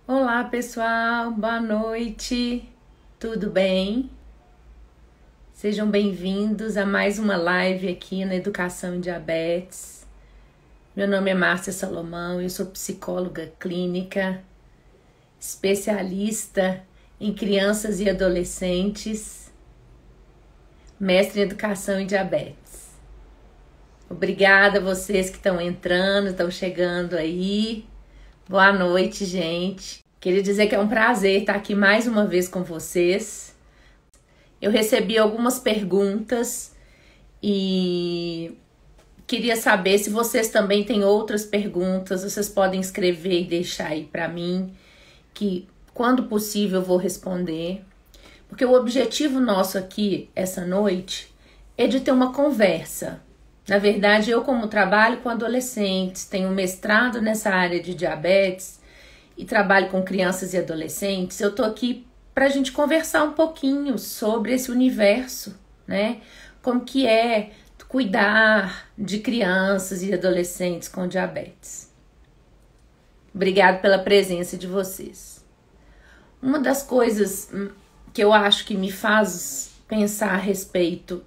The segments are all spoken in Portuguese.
Olá, pessoal, boa noite, tudo bem? Sejam bem-vindos a mais uma live aqui na Educação em Diabetes. Meu nome é Márcia Salomão, eu sou psicóloga clínica, especialista em crianças e adolescentes, mestre em Educação em Diabetes. Obrigada a vocês que estão entrando, estão chegando aí. Boa noite, gente. Queria dizer que é um prazer estar aqui mais uma vez com vocês. Eu recebi algumas perguntas e queria saber se vocês também têm outras perguntas. Vocês podem escrever e deixar aí para mim, que quando possível eu vou responder. Porque o objetivo nosso aqui essa noite é de ter uma conversa. Na verdade, eu como trabalho com adolescentes, tenho mestrado nessa área de diabetes e trabalho com crianças e adolescentes, eu tô aqui para a gente conversar um pouquinho sobre esse universo, né? Como que é cuidar de crianças e adolescentes com diabetes. Obrigado pela presença de vocês. Uma das coisas que eu acho que me faz pensar a respeito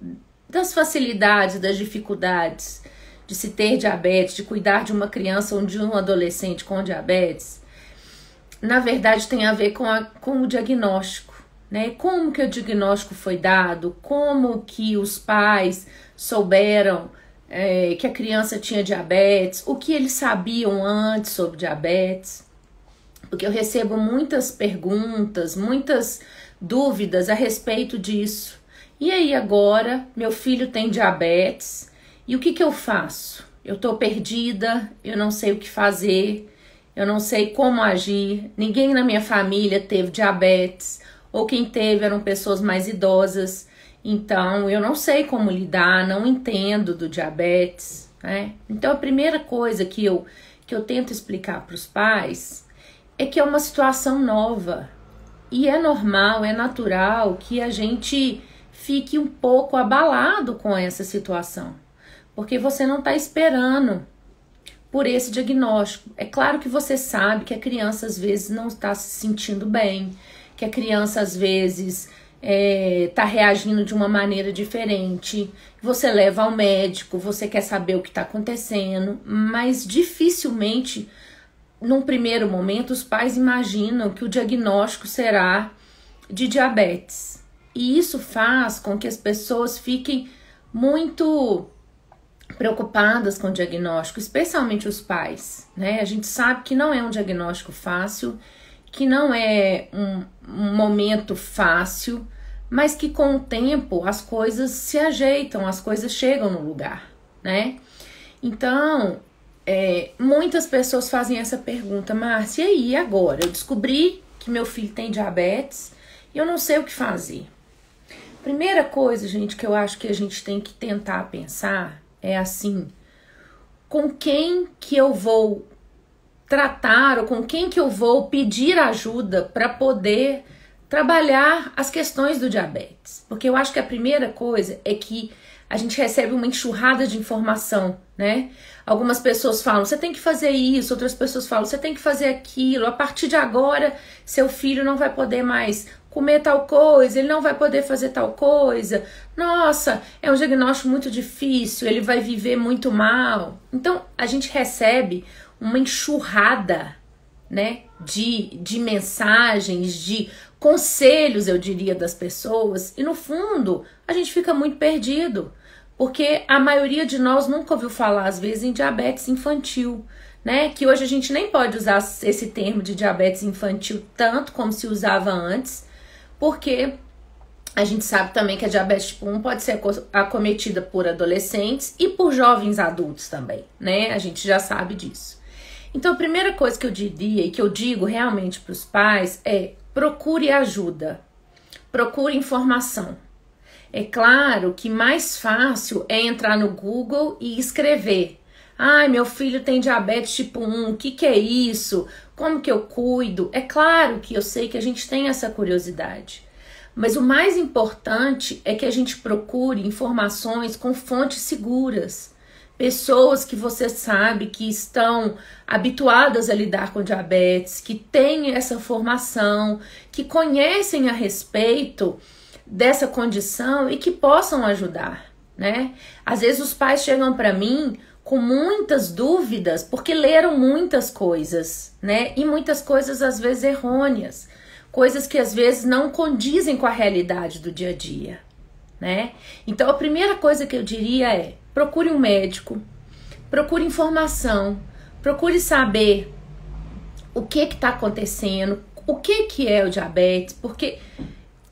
das facilidades, das dificuldades de se ter diabetes, de cuidar de uma criança ou de um adolescente com diabetes, na verdade tem a ver com o diagnóstico, né? Como que o diagnóstico foi dado, como que os pais souberam que a criança tinha diabetes, o que eles sabiam antes sobre diabetes, porque eu recebo muitas perguntas, muitas dúvidas a respeito disso. E aí agora, meu filho tem diabetes, e o que eu faço? Eu tô perdida, eu não sei o que fazer, eu não sei como agir, ninguém na minha família teve diabetes, ou quem teve eram pessoas mais idosas, então eu não sei como lidar, não entendo do diabetes, né? Então a primeira coisa que eu tento explicar para os pais é que é uma situação nova, e é normal, é natural que a gente fique um pouco abalado com essa situação, porque você não está esperando por esse diagnóstico. É claro que você sabe que a criança às vezes não está se sentindo bem, que a criança às vezes está reagindo de uma maneira diferente, você leva ao médico, você quer saber o que está acontecendo, mas dificilmente, num primeiro momento, os pais imaginam que o diagnóstico será de diabetes. E isso faz com que as pessoas fiquem muito preocupadas com o diagnóstico, especialmente os pais, né? A gente sabe que não é um diagnóstico fácil, que não é um momento fácil, mas que com o tempo as coisas se ajeitam, as coisas chegam no lugar, né? Então, muitas pessoas fazem essa pergunta: Márcia, e aí agora? Eu descobri que meu filho tem diabetes e eu não sei o que fazer. Primeira coisa, gente, que eu acho que a gente tem que tentar pensar é assim: com quem que eu vou tratar ou com quem que eu vou pedir ajuda para poder trabalhar as questões do diabetes? Porque eu acho que a primeira coisa é que a gente recebe uma enxurrada de informação, né? Algumas pessoas falam, você tem que fazer isso, outras pessoas falam, você tem que fazer aquilo, a partir de agora seu filho não vai poder mais comer tal coisa, ele não vai poder fazer tal coisa, nossa, é um diagnóstico muito difícil, ele vai viver muito mal. Então a gente recebe uma enxurrada, né, de mensagens, de conselhos, eu diria, das pessoas, e no fundo a gente fica muito perdido, porque a maioria de nós nunca ouviu falar, às vezes, em diabetes infantil, né? Que hoje a gente nem pode usar esse termo de diabetes infantil tanto como se usava antes, porque a gente sabe também que a diabetes tipo 1 pode ser acometida por adolescentes e por jovens adultos também, né? A gente já sabe disso. Então, a primeira coisa que eu diria e que eu digo realmente para os pais é: procure ajuda, procure informação. É claro que mais fácil é entrar no Google e escrever: ai, meu filho tem diabetes tipo 1, o que é isso? Como que eu cuido? É claro que eu sei que a gente tem essa curiosidade, mas o mais importante é que a gente procure informações com fontes seguras, pessoas que você sabe que estão habituadas a lidar com diabetes, que têm essa formação, que conhecem a respeito dessa condição e que possam ajudar, né? Às vezes os pais chegam para mim com muitas dúvidas porque leram muitas coisas, né? E muitas coisas às vezes errôneas, coisas que às vezes não condizem com a realidade do dia a dia, né? Então a primeira coisa que eu diria é: procure um médico, procure informação, procure saber o que está acontecendo, o que é o diabetes, porque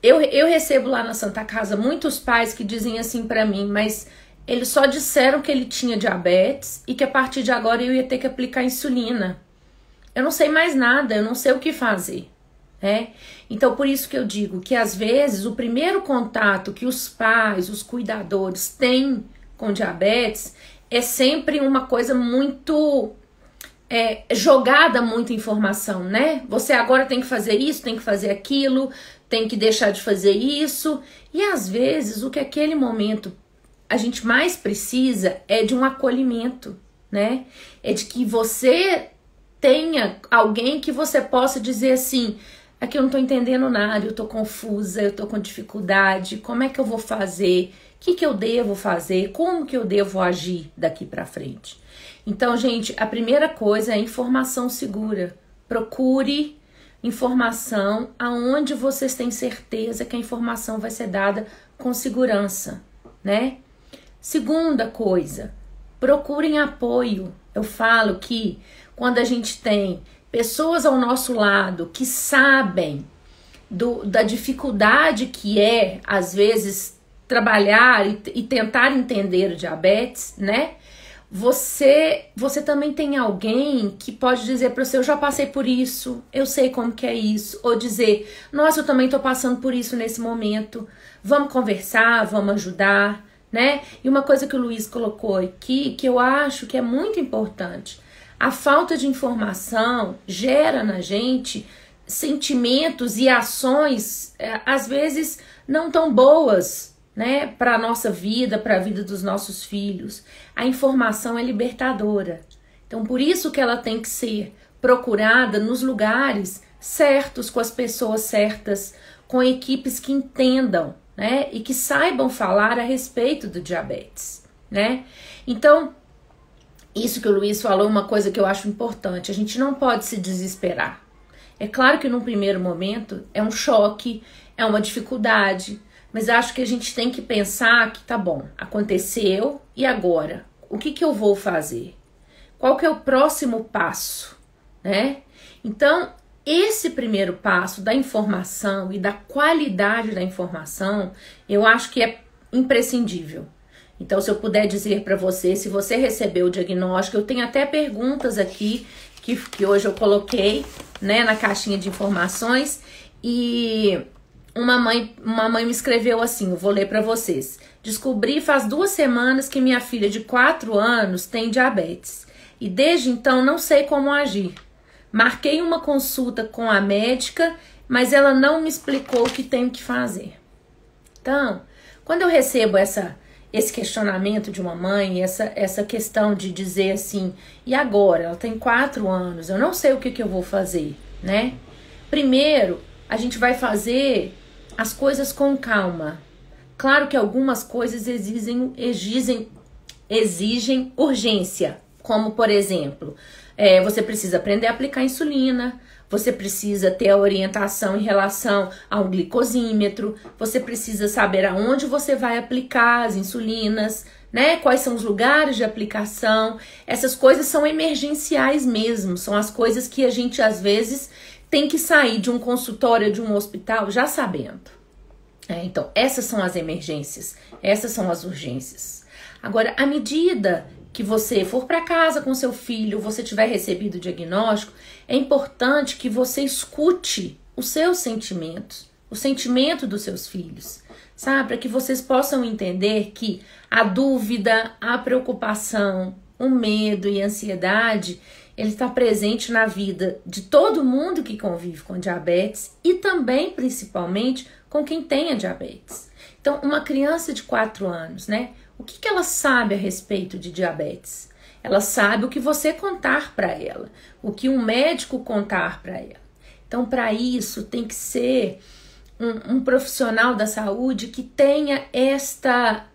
eu recebo lá na Santa Casa muitos pais que dizem assim para mim, mas eles só disseram que ele tinha diabetes e que a partir de agora eu ia ter que aplicar insulina. Eu não sei mais nada, eu não sei o que fazer, né? Então por isso que eu digo que às vezes o primeiro contato que os pais, os cuidadores têm com diabetes é sempre uma coisa muito jogada, muita informação, né? Você agora tem que fazer isso, tem que fazer aquilo, tem que deixar de fazer isso. E às vezes o que aquele momento a gente mais precisa é de um acolhimento, né? É de que você tenha alguém que você possa dizer assim: aqui eu não tô entendendo nada, eu tô confusa, eu tô com dificuldade, como é que eu vou fazer? O que eu devo fazer? Como que eu devo agir daqui para frente? Então, gente, a primeira coisa é informação segura. Procure informação aonde vocês têm certeza que a informação vai ser dada com segurança, né? Segunda coisa, procurem apoio. Eu falo que quando a gente tem pessoas ao nosso lado que sabem da dificuldade que é, às vezes, trabalhar e tentar entender o diabetes, né? Você também tem alguém que pode dizer para você: eu já passei por isso, eu sei como que é isso. Ou dizer: nossa, eu também tô passando por isso nesse momento, vamos conversar, vamos ajudar, né? E uma coisa que o Luiz colocou aqui, que eu acho que é muito importante: a falta de informação gera na gente sentimentos e ações, às vezes, não tão boas, né, para a nossa vida, para a vida dos nossos filhos. A informação é libertadora. Então, por isso que ela tem que ser procurada nos lugares certos, com as pessoas certas, com equipes que entendam, né, e que saibam falar a respeito do diabetes, né? Então, isso que o Luiz falou é uma coisa que eu acho importante. A gente não pode se desesperar. É claro que num primeiro momento é um choque, é uma dificuldade, mas acho que a gente tem que pensar que tá bom, aconteceu, e agora? O que eu vou fazer? Qual que é o próximo passo, né? Então, esse primeiro passo da informação e da qualidade da informação, eu acho que é imprescindível. Então, se eu puder dizer para você, se você recebeu o diagnóstico, eu tenho até perguntas aqui que hoje eu coloquei, né, na caixinha de informações, e uma mãe me escreveu assim, eu vou ler para vocês. Descobri faz 2 semanas que minha filha de 4 anos tem diabetes e desde então não sei como agir. Marquei uma consulta com a médica, mas ela não me explicou o que tenho que fazer. Então, quando eu recebo esse questionamento de uma mãe, essa questão de dizer assim: e agora? Ela tem 4 anos, eu não sei o que eu vou fazer, né? Primeiro, a gente vai fazer as coisas com calma. Claro que algumas coisas exigem urgência, como por exemplo, você precisa aprender a aplicar insulina, você precisa ter a orientação em relação ao glicosímetro, você precisa saber aonde você vai aplicar as insulinas, né? Quais são os lugares de aplicação. Essas coisas são emergenciais mesmo, são as coisas que a gente às vezes tem que sair de um consultório, de um hospital, já sabendo. Então, essas são as emergências, essas são as urgências. Agora, à medida que você for para casa com seu filho, você tiver recebido o diagnóstico, é importante que você escute os seus sentimentos, o sentimento dos seus filhos, sabe? Para que vocês possam entender que a dúvida, a preocupação, o medo e a ansiedade, ele está presente na vida de todo mundo que convive com diabetes e também, principalmente, com quem tem a diabetes. Então, uma criança de 4 anos, né? O que ela sabe a respeito de diabetes? Ela sabe o que você contar para ela, o que um médico contar para ela. Então, para isso, tem que ser um profissional da saúde que tenha essa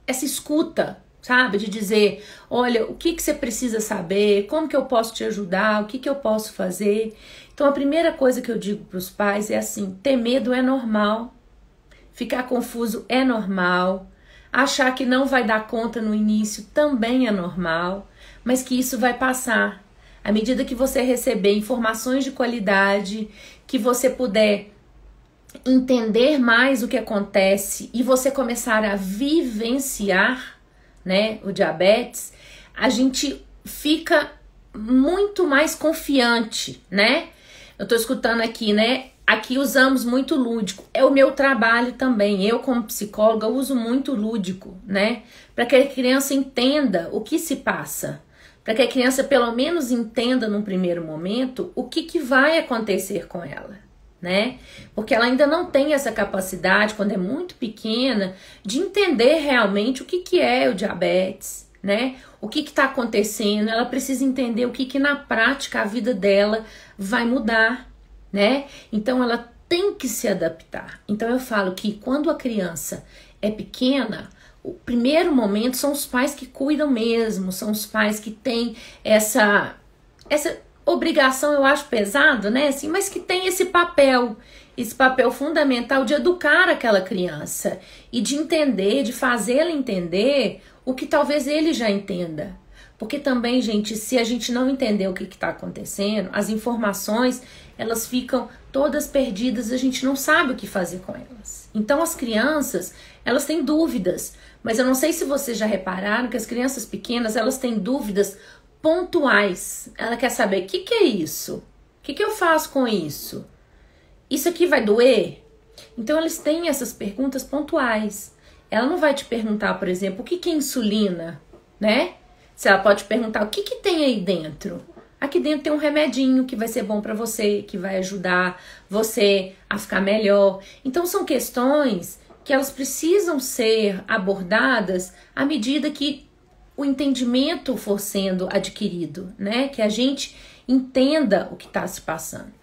escuta, sabe? De dizer, olha, o que você precisa saber, como que eu posso te ajudar, o que eu posso fazer. Então, a primeira coisa que eu digo para os pais é assim, ter medo é normal, ficar confuso é normal, achar que não vai dar conta no início também é normal, mas que isso vai passar. À medida que você receber informações de qualidade, que você puder entender mais o que acontece e você começar a vivenciar, né, o diabetes, a gente fica muito mais confiante, né? Eu tô escutando aqui, né? Aqui usamos muito lúdico. É o meu trabalho também. Eu, como psicóloga, uso muito lúdico, né? Para que a criança entenda o que se passa. Para que a criança, pelo menos, entenda num primeiro momento o que vai acontecer com ela, né? Porque ela ainda não tem essa capacidade, quando é muito pequena, de entender realmente o que é o diabetes, né? O que está acontecendo. Ela precisa entender o que na prática a vida dela vai mudar, né? Então ela tem que se adaptar. Então eu falo que quando a criança é pequena, o primeiro momento são os pais que cuidam mesmo, são os pais que têm essa obrigação, eu acho pesado, né? Assim, mas que tem esse papel fundamental de educar aquela criança e de entender, de fazê-la entender o que talvez ele já entenda. Porque também, gente, se a gente não entender o que está acontecendo, as informações, elas ficam todas perdidas, a gente não sabe o que fazer com elas. Então, as crianças, elas têm dúvidas, mas eu não sei se vocês já repararam que as crianças pequenas, elas têm dúvidas pontuais. Ela quer saber, o que é isso? O que eu faço com isso? Isso aqui vai doer? Então, eles têm essas perguntas pontuais. Ela não vai te perguntar, por exemplo, o que é insulina, né? Se ela pode perguntar, o que tem aí dentro? Aqui dentro tem um remedinho que vai ser bom para você, que vai ajudar você a ficar melhor. Então, são questões que elas precisam ser abordadas à medida que o entendimento for sendo adquirido, né? Que a gente entenda o que está se passando.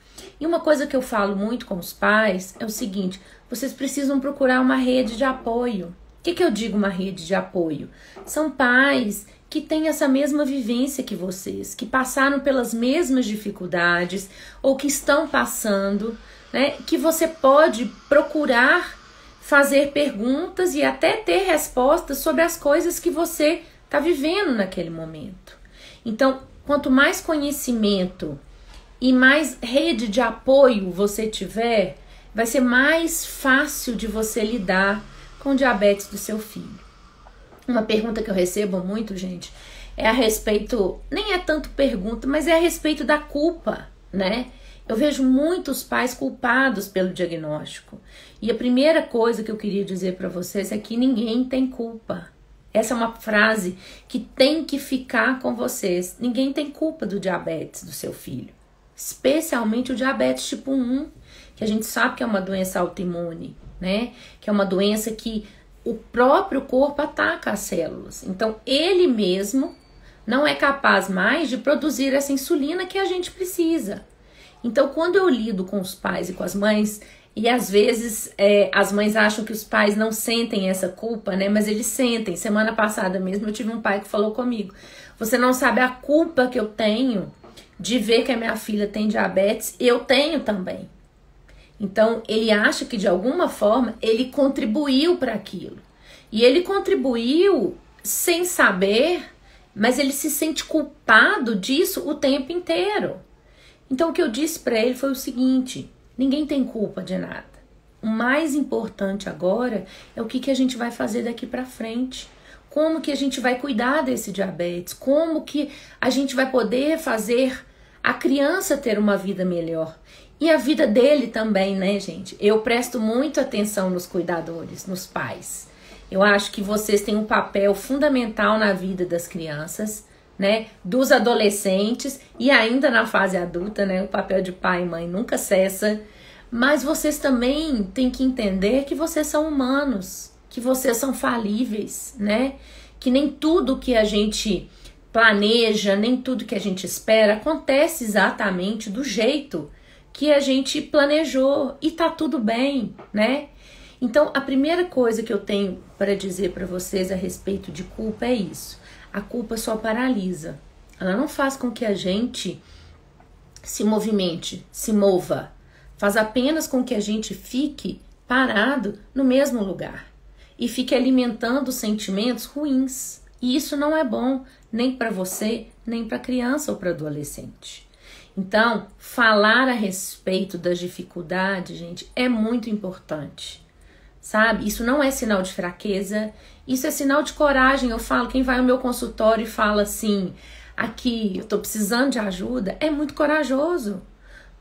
E uma coisa que eu falo muito com os pais é o seguinte, vocês precisam procurar uma rede de apoio. O que eu digo uma rede de apoio? São pais que têm essa mesma vivência que vocês, que passaram pelas mesmas dificuldades ou que estão passando, né? Que você pode procurar fazer perguntas e até ter respostas sobre as coisas que você está vivendo naquele momento. Então, quanto mais conhecimento e mais rede de apoio você tiver, vai ser mais fácil de você lidar com o diabetes do seu filho. Uma pergunta que eu recebo muito, gente, é a respeito, nem é tanto pergunta, mas é a respeito da culpa, né? Eu vejo muitos pais culpados pelo diagnóstico. E a primeira coisa que eu queria dizer para vocês é que ninguém tem culpa. Essa é uma frase que tem que ficar com vocês. Ninguém tem culpa do diabetes do seu filho. Especialmente o diabetes tipo 1, que a gente sabe que é uma doença autoimune, né? Que é uma doença que o próprio corpo ataca as células. Então, ele mesmo não é capaz mais de produzir essa insulina que a gente precisa. Então, quando eu lido com os pais e com as mães, e às vezes as mães acham que os pais não sentem essa culpa, né? Mas eles sentem. Semana passada mesmo eu tive um pai que falou comigo, você não sabe a culpa que eu tenho de ver que a minha filha tem diabetes, eu tenho também. Então, ele acha que de alguma forma ele contribuiu para aquilo. E ele contribuiu sem saber, mas ele se sente culpado disso o tempo inteiro. Então, o que eu disse para ele foi o seguinte, ninguém tem culpa de nada. O mais importante agora é o que a gente vai fazer daqui para frente. Como que a gente vai cuidar desse diabetes? Como que a gente vai poder fazer a criança ter uma vida melhor? E a vida dele também, né, gente? Eu presto muito atenção nos cuidadores, nos pais. Eu acho que vocês têm um papel fundamental na vida das crianças, né? Dos adolescentes e ainda na fase adulta, né? O papel de pai e mãe nunca cessa. Mas vocês também têm que entender que vocês são humanos, que vocês são falíveis, né? Que nem tudo que a gente planeja, nem tudo que a gente espera acontece exatamente do jeito que a gente planejou e tá tudo bem, né? Então, a primeira coisa que eu tenho para dizer para vocês a respeito de culpa é isso. A culpa só paralisa. Ela não faz com que a gente se movimente, se mova. Faz apenas com que a gente fique parado no mesmo lugar e fique alimentando sentimentos ruins. E isso não é bom nem para você, nem para a criança ou para o adolescente. Então, falar a respeito das dificuldades, gente, é muito importante, sabe? Isso não é sinal de fraqueza, isso é sinal de coragem. Eu falo, quem vai ao meu consultório e fala assim, aqui, eu tô precisando de ajuda, é muito corajoso.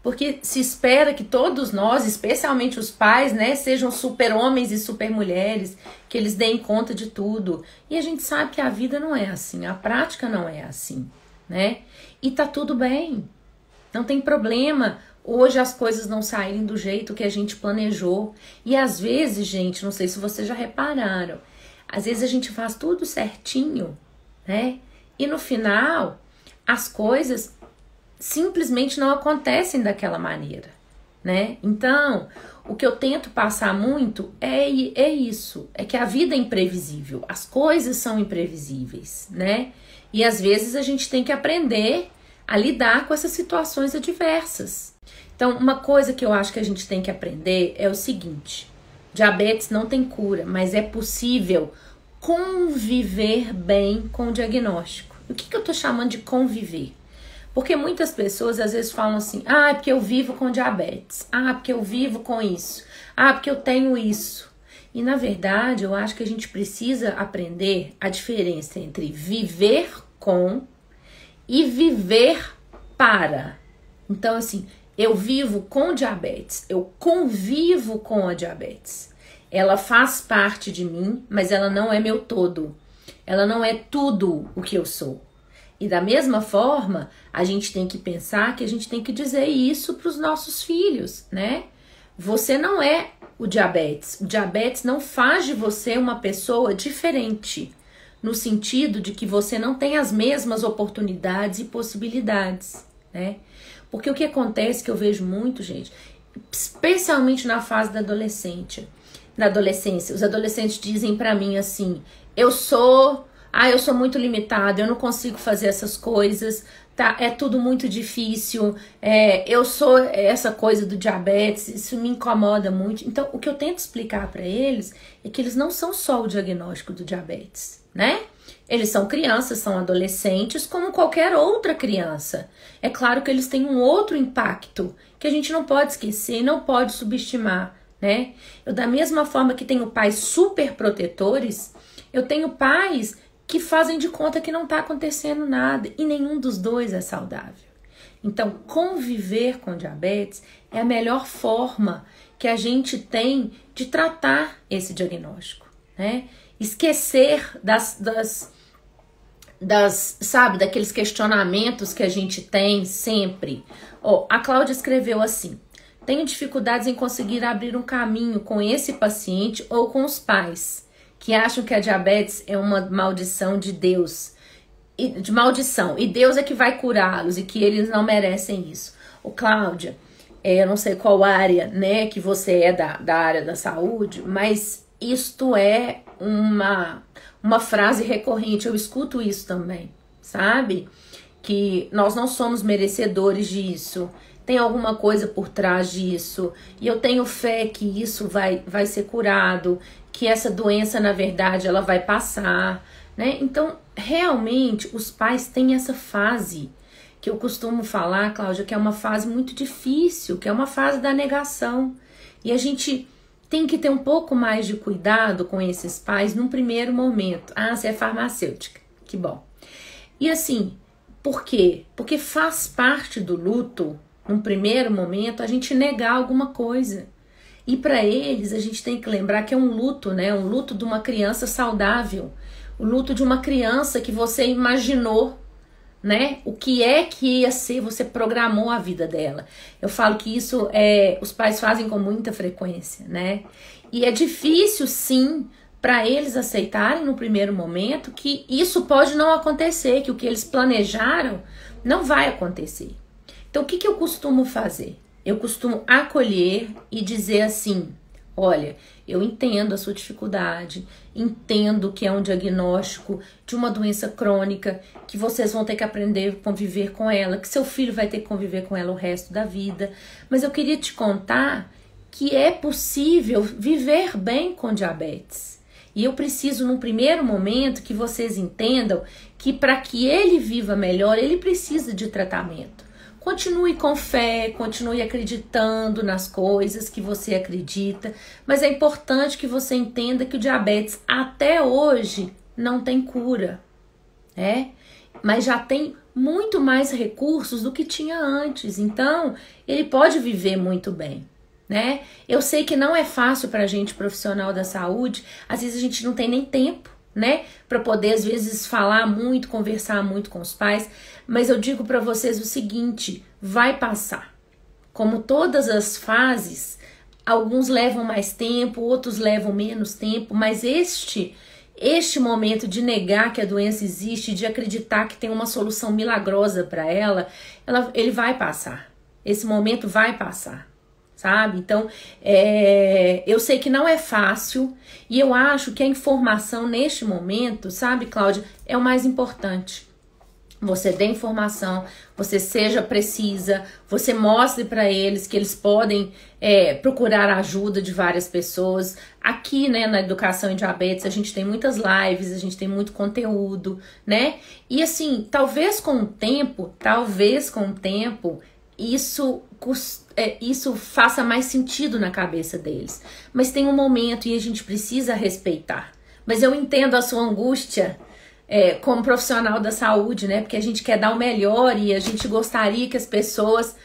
Porque se espera que todos nós, especialmente os pais, né, sejam super-homens e super-mulheres, que eles deem conta de tudo. E a gente sabe que a vida não é assim, a prática não é assim, né? E tá tudo bem, não tem problema hoje as coisas não saírem do jeito que a gente planejou. E às vezes, gente, não sei se vocês já repararam, às vezes a gente faz tudo certinho, né? E no final, as coisas simplesmente não acontecem daquela maneira, né? Então, o que eu tento passar muito é isso, é que a vida é imprevisível, as coisas são imprevisíveis, né? E às vezes a gente tem que aprender a lidar com essas situações adversas. Então, uma coisa que eu acho que a gente tem que aprender é o seguinte: diabetes não tem cura, mas é possível conviver bem com o diagnóstico. O que eu tô chamando de conviver? Porque muitas pessoas às vezes falam assim, é porque eu vivo com diabetes, porque eu vivo com isso, porque eu tenho isso. E na verdade eu acho que a gente precisa aprender a diferença entre viver com e viver para. Então assim, eu vivo com diabetes, eu convivo com a diabetes. Ela faz parte de mim, mas ela não é meu todo. Ela não é tudo o que eu sou. E da mesma forma, a gente tem que pensar que a gente tem que dizer isso para os nossos filhos, né? Você não é o diabetes. O diabetes não faz de você uma pessoa diferente, no sentido de que você não tem as mesmas oportunidades e possibilidades, né? Porque o que acontece, que eu vejo muito, gente, especialmente na fase da adolescência, os adolescentes dizem para mim assim, eu sou muito limitado, eu não consigo fazer essas coisas, tá? É tudo muito difícil, eu sou essa coisa do diabetes, isso me incomoda muito. Então, o que eu tento explicar para eles é que eles não são só o diagnóstico do diabetes, né? Eles são crianças, são adolescentes, como qualquer outra criança. É claro que eles têm um outro impacto que a gente não pode esquecer e não pode subestimar, né? Eu, da mesma forma que tenho pais super protetores, eu tenho pais que fazem de conta que não está acontecendo nada, e nenhum dos dois é saudável. Então, conviver com diabetes é a melhor forma que a gente tem de tratar esse diagnóstico, né? Esquecer daqueles questionamentos que a gente tem sempre. A Cláudia escreveu assim: tenho dificuldades em conseguir abrir um caminho com esse paciente ou com os pais que acham que a diabetes é uma maldição de Deus, e Deus é que vai curá-los e que eles não merecem isso. Cláudia, eu não sei qual área, né, que você é da área da saúde, mas isto é uma frase recorrente, eu escuto isso também, sabe? Que nós não somos merecedores disso, tem alguma coisa por trás disso, e eu tenho fé que isso vai ser curado, que essa doença, na verdade, ela vai passar, né? Então, realmente, os pais têm essa fase, que eu costumo falar, Cláudia, que é uma fase muito difícil, que é uma fase da negação. E a gente tem que ter um pouco mais de cuidado com esses pais num primeiro momento. Você é farmacêutica, que bom. E assim, por quê? Porque faz parte do luto, num primeiro momento, a gente negar alguma coisa. E para eles, a gente tem que lembrar que é um luto, né? Um luto de uma criança saudável. O luto de uma criança que você imaginou, né? O que é que ia ser, você programou a vida dela. Eu falo que isso os pais fazem com muita frequência, né? E é difícil, sim, para eles aceitarem no primeiro momento que isso pode não acontecer, que o que eles planejaram não vai acontecer. Então, o que eu costumo fazer? Eu costumo acolher e dizer assim: olha, eu entendo a sua dificuldade, entendo que é um diagnóstico de uma doença crônica, que vocês vão ter que aprender a conviver com ela, que seu filho vai ter que conviver com ela o resto da vida. Mas eu queria te contar que é possível viver bem com diabetes. E eu preciso, num primeiro momento, que vocês entendam que para que ele viva melhor, ele precisa de tratamento. Continue com fé, continue acreditando nas coisas que você acredita, mas é importante que você entenda que o diabetes até hoje não tem cura, mas já tem muito mais recursos do que tinha antes, então ele pode viver muito bem. Eu sei que não é fácil para a gente profissional da saúde, às vezes a gente não tem nem tempo, para poder às vezes falar muito, conversar muito com os pais, mas eu digo para vocês o seguinte: vai passar. Como todas as fases, alguns levam mais tempo, outros levam menos tempo, mas este momento de negar que a doença existe, de acreditar que tem uma solução milagrosa para ela, ele vai passar. Esse momento vai passar. Sabe? Então, eu sei que não é fácil e eu acho que a informação neste momento, sabe, Cláudia, é o mais importante. Você dê informação, você seja precisa, você mostre para eles que eles podem procurar a ajuda de várias pessoas. Aqui, na Educação em Diabetes, a gente tem muitas lives, a gente tem muito conteúdo, E assim, talvez com o tempo, isso faça mais sentido na cabeça deles. Mas tem um momento e a gente precisa respeitar. Mas eu entendo a sua angústia como profissional da saúde, Porque a gente quer dar o melhor e a gente gostaria que as pessoas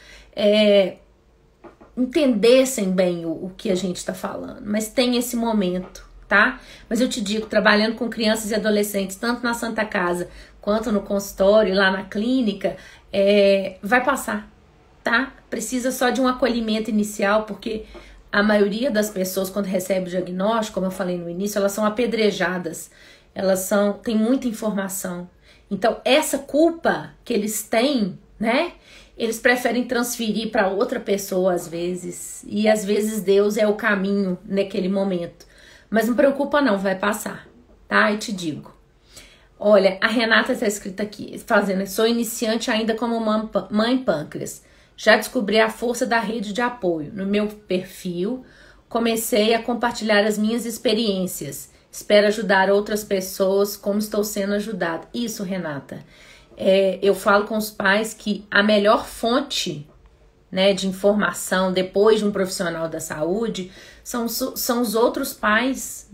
entendessem bem o que a gente está falando. Mas tem esse momento, tá? Mas eu te digo, trabalhando com crianças e adolescentes, tanto na Santa Casa quanto no consultório, lá na clínica, vai passar. Tá? Precisa só de um acolhimento inicial, porque a maioria das pessoas, quando recebe o diagnóstico, como eu falei no início, elas são apedrejadas, têm muita informação. Então, essa culpa que eles têm, eles preferem transferir para outra pessoa às vezes, e às vezes Deus é o caminho naquele momento. Mas não preocupa não, vai passar, tá? Eu te digo. Olha, a Renata está escrita aqui, sou iniciante ainda como mãe pâncreas. Já descobri a força da rede de apoio. No meu perfil, comecei a compartilhar as minhas experiências. Espero ajudar outras pessoas como estou sendo ajudada. Isso, Renata. Eu falo com os pais que a melhor fonte de informação depois de um profissional da saúde são os outros pais,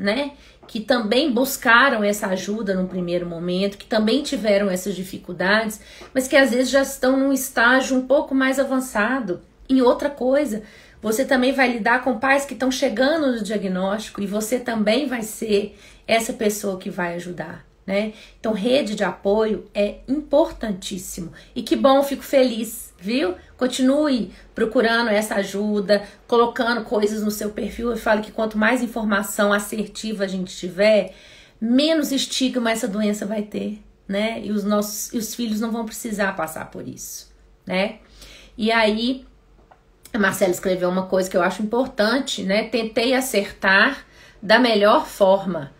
que também buscaram essa ajuda no primeiro momento, que também tiveram essas dificuldades, mas que às vezes já estão num estágio um pouco mais avançado. E outra coisa, você também vai lidar com pais que estão chegando no diagnóstico e você também vai ser essa pessoa que vai ajudar, Então, rede de apoio é importantíssimo. E que bom, fico feliz, viu? Continue procurando essa ajuda, colocando coisas no seu perfil. Eu falo que quanto mais informação assertiva a gente tiver, menos estigma essa doença vai ter, E os filhos não vão precisar passar por isso, E aí, a Marcela escreveu uma coisa que eu acho importante, Tentei acertar da melhor forma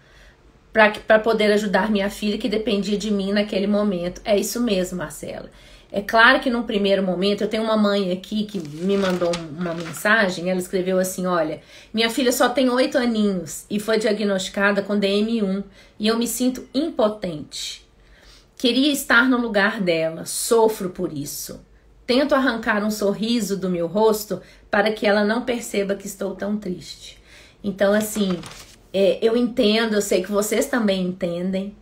para poder ajudar minha filha que dependia de mim naquele momento. É isso mesmo, Marcela. É claro que num primeiro momento, eu tenho uma mãe aqui que me mandou uma mensagem, ela escreveu assim: olha, minha filha só tem 8 aninhos e foi diagnosticada com DM1 e eu me sinto impotente. Queria estar no lugar dela, sofro por isso. Tento arrancar um sorriso do meu rosto para que ela não perceba que estou tão triste. Então, assim, eu entendo, eu sei que vocês também entendem,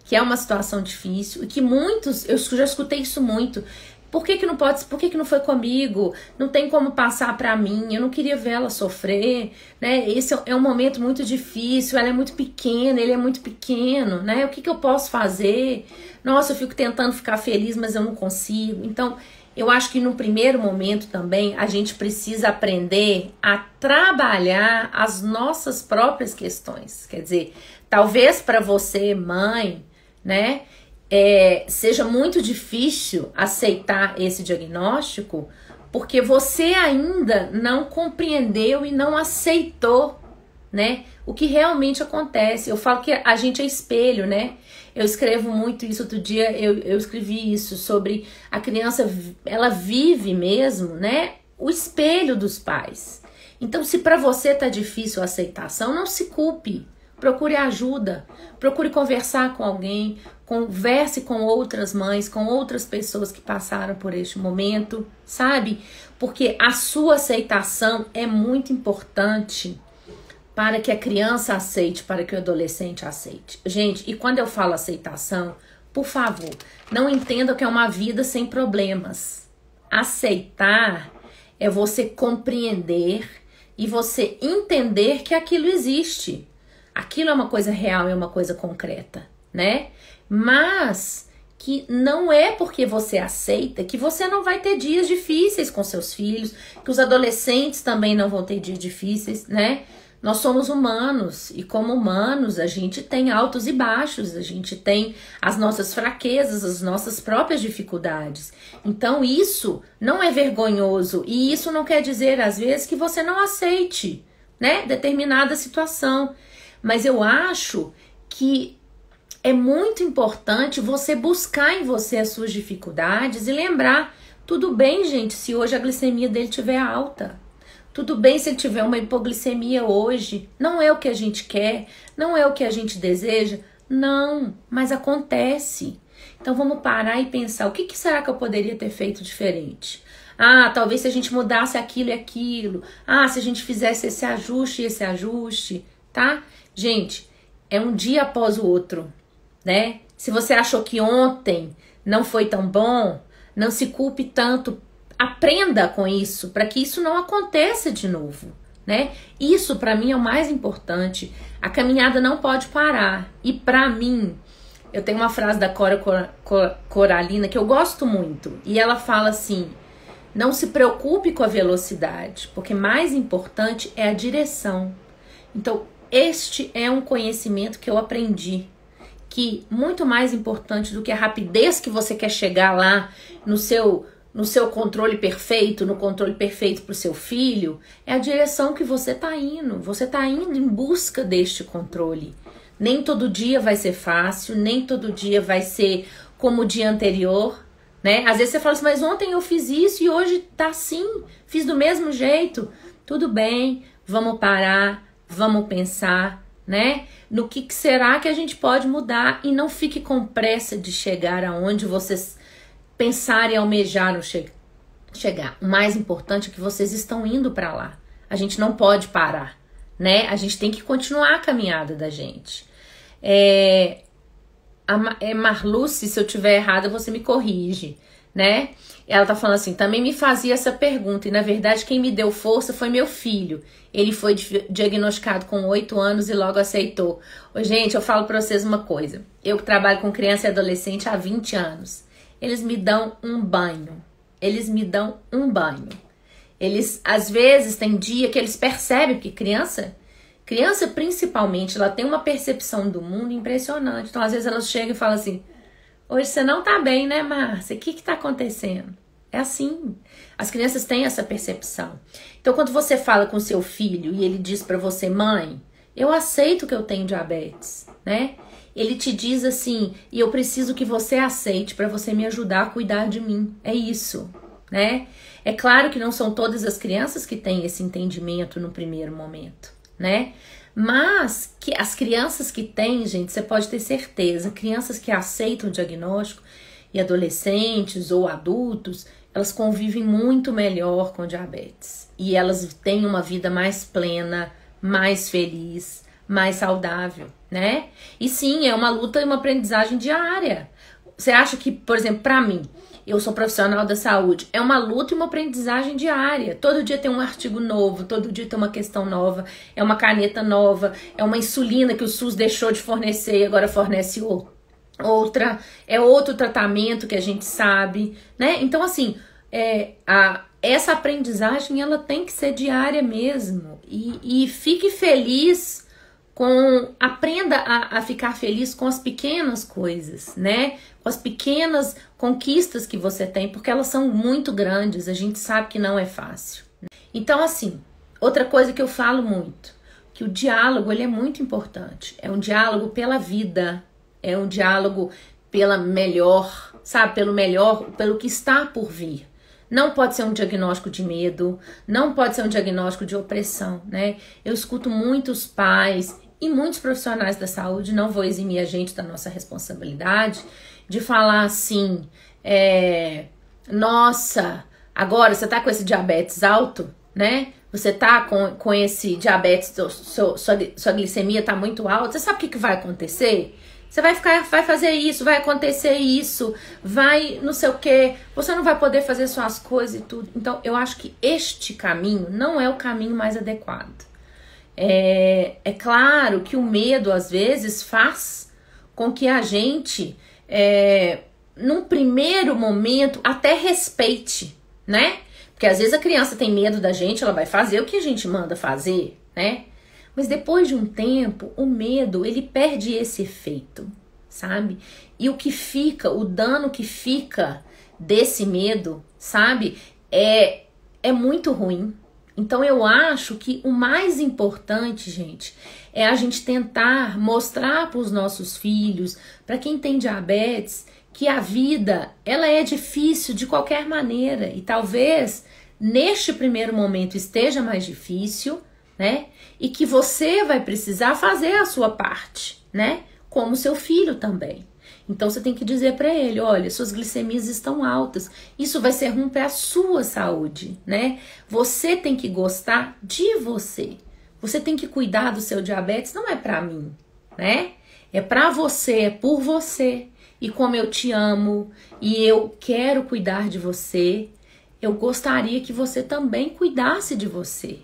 que é uma situação difícil e que muitos, eu já escutei isso muito. Por que não pode, por que não foi comigo? Não tem como passar pra mim, eu não queria ver ela sofrer, Esse é um momento muito difícil, ela é muito pequena, ele é muito pequeno, O que eu posso fazer? Nossa, eu fico tentando ficar feliz, mas eu não consigo. Então, Eu acho que no primeiro momento também a gente precisa aprender a trabalhar as nossas próprias questões. Quer dizer, talvez para você, mãe, né, seja muito difícil aceitar esse diagnóstico porque você ainda não compreendeu e não aceitou, né, o que realmente acontece. Eu falo que a gente é espelho, né? Eu escrevo muito isso. Outro dia eu escrevi isso sobre a criança, ela vive mesmo, né, o espelho dos pais. Então, se para você tá difícil a aceitação, não se culpe. Procure ajuda, procure conversar com alguém, converse com outras mães, com outras pessoas que passaram por este momento, sabe? Porque a sua aceitação é muito importante para que a criança aceite, para que o adolescente aceite. Gente, e quando eu falo aceitação, por favor, não entenda que é uma vida sem problemas. Aceitar é você compreender e você entender que aquilo existe. Aquilo é uma coisa real, é uma coisa concreta, né? Mas que não é porque você aceita que você não vai ter dias difíceis com seus filhos, que os adolescentes também não vão ter dias difíceis, né? Nós somos humanos e como humanos a gente tem altos e baixos, a gente tem as nossas fraquezas, as nossas próprias dificuldades. Então isso não é vergonhoso e isso não quer dizer às vezes que você não aceite, né, determinada situação. Mas eu acho que é muito importante você buscar em você as suas dificuldades e lembrar, tudo bem, gente, se hoje a glicemia dele estiver alta. Tudo bem se ele tiver uma hipoglicemia hoje. Não é o que a gente quer, não é o que a gente deseja. Não, mas acontece. Então vamos parar e pensar, o que será que eu poderia ter feito diferente? Ah, talvez se a gente mudasse aquilo e aquilo. Ah, se a gente fizesse esse ajuste e esse ajuste, tá? Gente, é um dia após o outro, né? Se você achou que ontem não foi tão bom, não se culpe tanto. Aprenda com isso, para que isso não aconteça de novo, né? Isso para mim é o mais importante. A caminhada não pode parar. E para mim, eu tenho uma frase da Cora Coralina que eu gosto muito. E ela fala assim: não se preocupe com a velocidade, porque mais importante é a direção. Então, este é um conhecimento que eu aprendi, que muito mais importante do que a rapidez que você quer chegar lá no seu controle perfeito, no controle perfeito para o seu filho, é a direção que você está indo. Você está indo em busca deste controle. Nem todo dia vai ser fácil, nem todo dia vai ser como o dia anterior, né? Às vezes você fala assim, mas ontem eu fiz isso e hoje tá assim, fiz do mesmo jeito. Tudo bem, vamos parar, vamos pensar, né? No que será que a gente pode mudar e não fique com pressa de chegar aonde vocês pensar e almejar chegar. O mais importante é que vocês estão indo para lá. A gente não pode parar, né? A gente tem que continuar a caminhada da gente. Marluce, se eu tiver errada, você me corrige, né? Ela tá falando assim, também me fazia essa pergunta e na verdade quem me deu força foi meu filho. Ele foi diagnosticado com 8 anos e logo aceitou. Ô, gente, eu falo pra vocês uma coisa. Eu que trabalho com criança e adolescente há 20 anos. Eles me dão um banho. Eles me dão um banho. Eles, às vezes, tem dia que eles percebem, porque criança principalmente, ela tem uma percepção do mundo impressionante. Então, às vezes, elas chegam e falam assim, hoje você não tá bem, né, Márcia? O que tá acontecendo? É assim. As crianças têm essa percepção. Então, quando você fala com seu filho e ele diz pra você, mãe, eu aceito que eu tenho diabetes, né? Ele te diz assim, e eu preciso que você aceite para você me ajudar a cuidar de mim. É isso, né? É claro que não são todas as crianças que têm esse entendimento no primeiro momento, né? Mas que as crianças que têm, gente, você pode ter certeza, crianças que aceitam o diagnóstico e adolescentes ou adultos, elas convivem muito melhor com diabetes. E elas têm uma vida mais plena, mais feliz, mais saudável, né? E sim, é uma luta e uma aprendizagem diária. Você acha que, por exemplo, para mim, eu sou profissional da saúde, é uma luta e uma aprendizagem diária. Todo dia tem um artigo novo, todo dia tem uma questão nova, é uma caneta nova, é uma insulina que o SUS deixou de fornecer e agora fornece outra, é outro tratamento que a gente sabe, né? Então, assim, essa aprendizagem ela tem que ser diária mesmo. E fique feliz aprenda a ficar feliz com as pequenas coisas, né? Com as pequenas conquistas que você tem, porque elas são muito grandes, a gente sabe que não é fácil. Então, assim, outra coisa que eu falo muito, que o diálogo ele é muito importante. É um diálogo pela vida, é um diálogo pela melhor, sabe? Pelo melhor, pelo que está por vir. Não pode ser um diagnóstico de medo, não pode ser um diagnóstico de opressão, né? Eu escuto muitos pais e muitos profissionais da saúde, não vou eximir a gente da nossa responsabilidade, de falar assim, nossa, agora você tá com esse diabetes alto, né? Você tá com esse diabetes, sua glicemia tá muito alta, você sabe o que vai acontecer? Você vai fazer isso, vai acontecer isso, vai não sei o que, você não vai poder fazer suas coisas e tudo. Então, eu acho que este caminho não é o caminho mais adequado. É claro que o medo, às vezes, faz com que a gente, num primeiro momento, até respeite, né? Porque às vezes a criança tem medo da gente, ela vai fazer o que a gente manda fazer, né? Mas depois de um tempo, o medo, ele perde esse efeito, sabe? E o que fica, o dano que fica desse medo, sabe? É muito ruim. Então eu acho que o mais importante, gente, é a gente tentar mostrar para os nossos filhos, para quem tem diabetes, que a vida, ela é difícil de qualquer maneira. E talvez, neste primeiro momento, esteja mais difícil, né? E que você vai precisar fazer a sua parte, né? Como seu filho também. Então você tem que dizer para ele, olha, suas glicemias estão altas. Isso vai ser ruim para a sua saúde, né? Você tem que gostar de você. Você tem que cuidar do seu diabetes, não é para mim, né? É para você, é por você. E como eu te amo e eu quero cuidar de você, eu gostaria que você também cuidasse de você,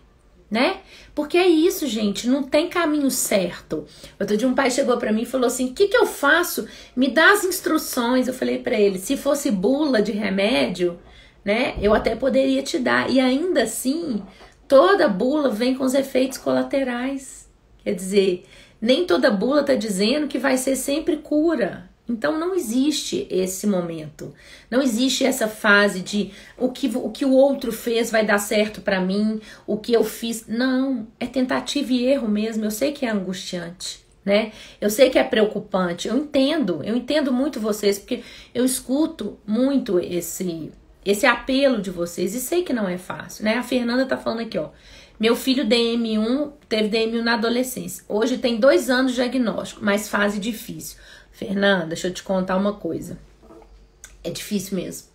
né? Porque é isso, gente, não tem caminho certo. Outro dia um pai chegou pra mim e falou assim, o que eu faço? Me dá as instruções. Eu falei pra ele, se fosse bula de remédio, né, eu até poderia te dar. E ainda assim, toda bula vem com os efeitos colaterais. Quer dizer, nem toda bula tá dizendo que vai ser sempre cura. Então não existe esse momento, não existe essa fase de o que o outro fez vai dar certo pra mim, o que eu fiz, não, é tentativa e erro mesmo. Eu sei que é angustiante, né? Eu sei que é preocupante, eu entendo muito vocês, porque eu escuto muito esse apelo de vocês e sei que não é fácil, né? A Fernanda tá falando aqui, ó, meu filho DM1, teve DM1 na adolescência, hoje tem 2 anos de diagnóstico, mas fase difícil. Fernanda, deixa eu te contar uma coisa. É difícil mesmo.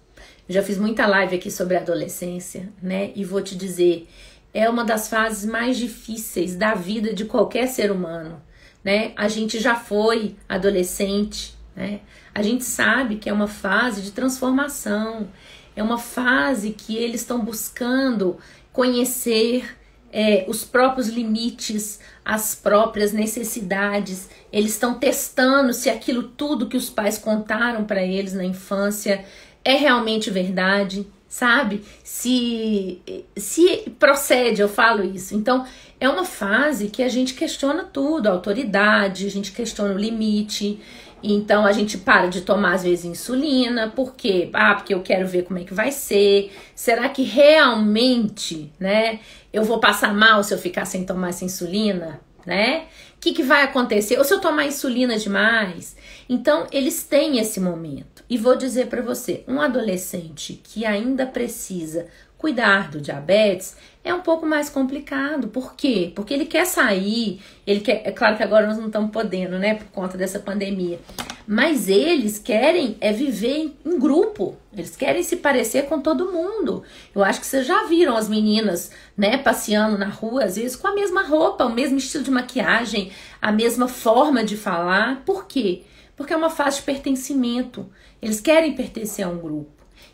Eu já fiz muita live aqui sobre a adolescência, né? E vou te dizer, é uma das fases mais difíceis da vida de qualquer ser humano, né? A gente já foi adolescente, né? A gente sabe que é uma fase de transformação, é uma fase que eles estão buscando conhecer os próprios limites, as próprias necessidades. Eles estão testando se aquilo tudo que os pais contaram para eles na infância é realmente verdade, sabe? Se procede, eu falo isso. Então, é uma fase que a gente questiona tudo, a autoridade, a gente questiona o limite. Então, a gente para de tomar, às vezes, insulina. Por quê? Porque eu quero ver como é que vai ser. Será que realmente, né, eu vou passar mal se eu ficar sem tomar essa insulina, né? O que vai acontecer? Ou se eu tomar insulina demais? Então, eles têm esse momento. E vou dizer para você, um adolescente que ainda precisa cuidar do diabetes é um pouco mais complicado. Por quê? Porque ele quer sair, ele quer, é claro que agora nós não estamos podendo, né, por conta dessa pandemia, mas eles querem viver em grupo, eles querem se parecer com todo mundo. Eu acho que vocês já viram as meninas, né, passeando na rua, às vezes com a mesma roupa, o mesmo estilo de maquiagem, a mesma forma de falar. Por quê? Porque é uma fase de pertencimento, eles querem pertencer a um grupo.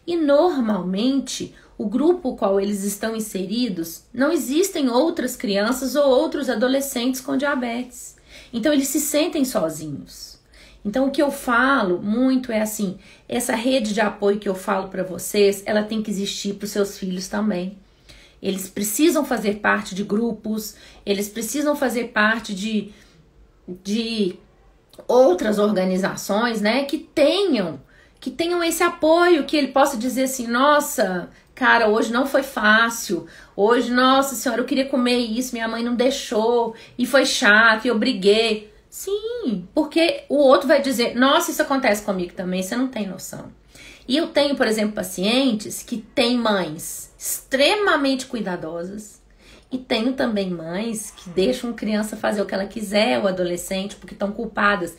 E normalmente, o grupo ao qual eles estão inseridos, não existem outras crianças ou outros adolescentes com diabetes. Então, eles se sentem sozinhos. Então, o que eu falo muito é assim, essa rede de apoio que eu falo para vocês, ela tem que existir para os seus filhos também. Eles precisam fazer parte de grupos, eles precisam fazer parte de outras organizações, né, que tenham esse apoio, que ele possa dizer assim, nossa, cara, hoje não foi fácil, hoje, nossa senhora, eu queria comer isso, minha mãe não deixou, e foi chato, e eu briguei. Sim, porque o outro vai dizer, nossa, isso acontece comigo também, você não tem noção. E eu tenho, por exemplo, pacientes que têm mães extremamente cuidadosas, e tenho também mães que deixam a criança fazer o que ela quiser, o adolescente, porque estão culpadas,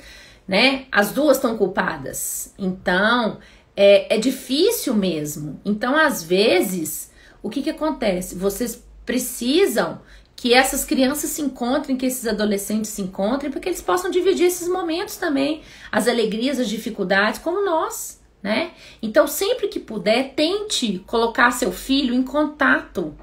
né? As duas estão culpadas. Então, é difícil mesmo. Então, às vezes, o que acontece? Vocês precisam que essas crianças se encontrem, que esses adolescentes se encontrem, para que eles possam dividir esses momentos também, as alegrias, as dificuldades, como nós, né? Então, sempre que puder, tente colocar seu filho em contato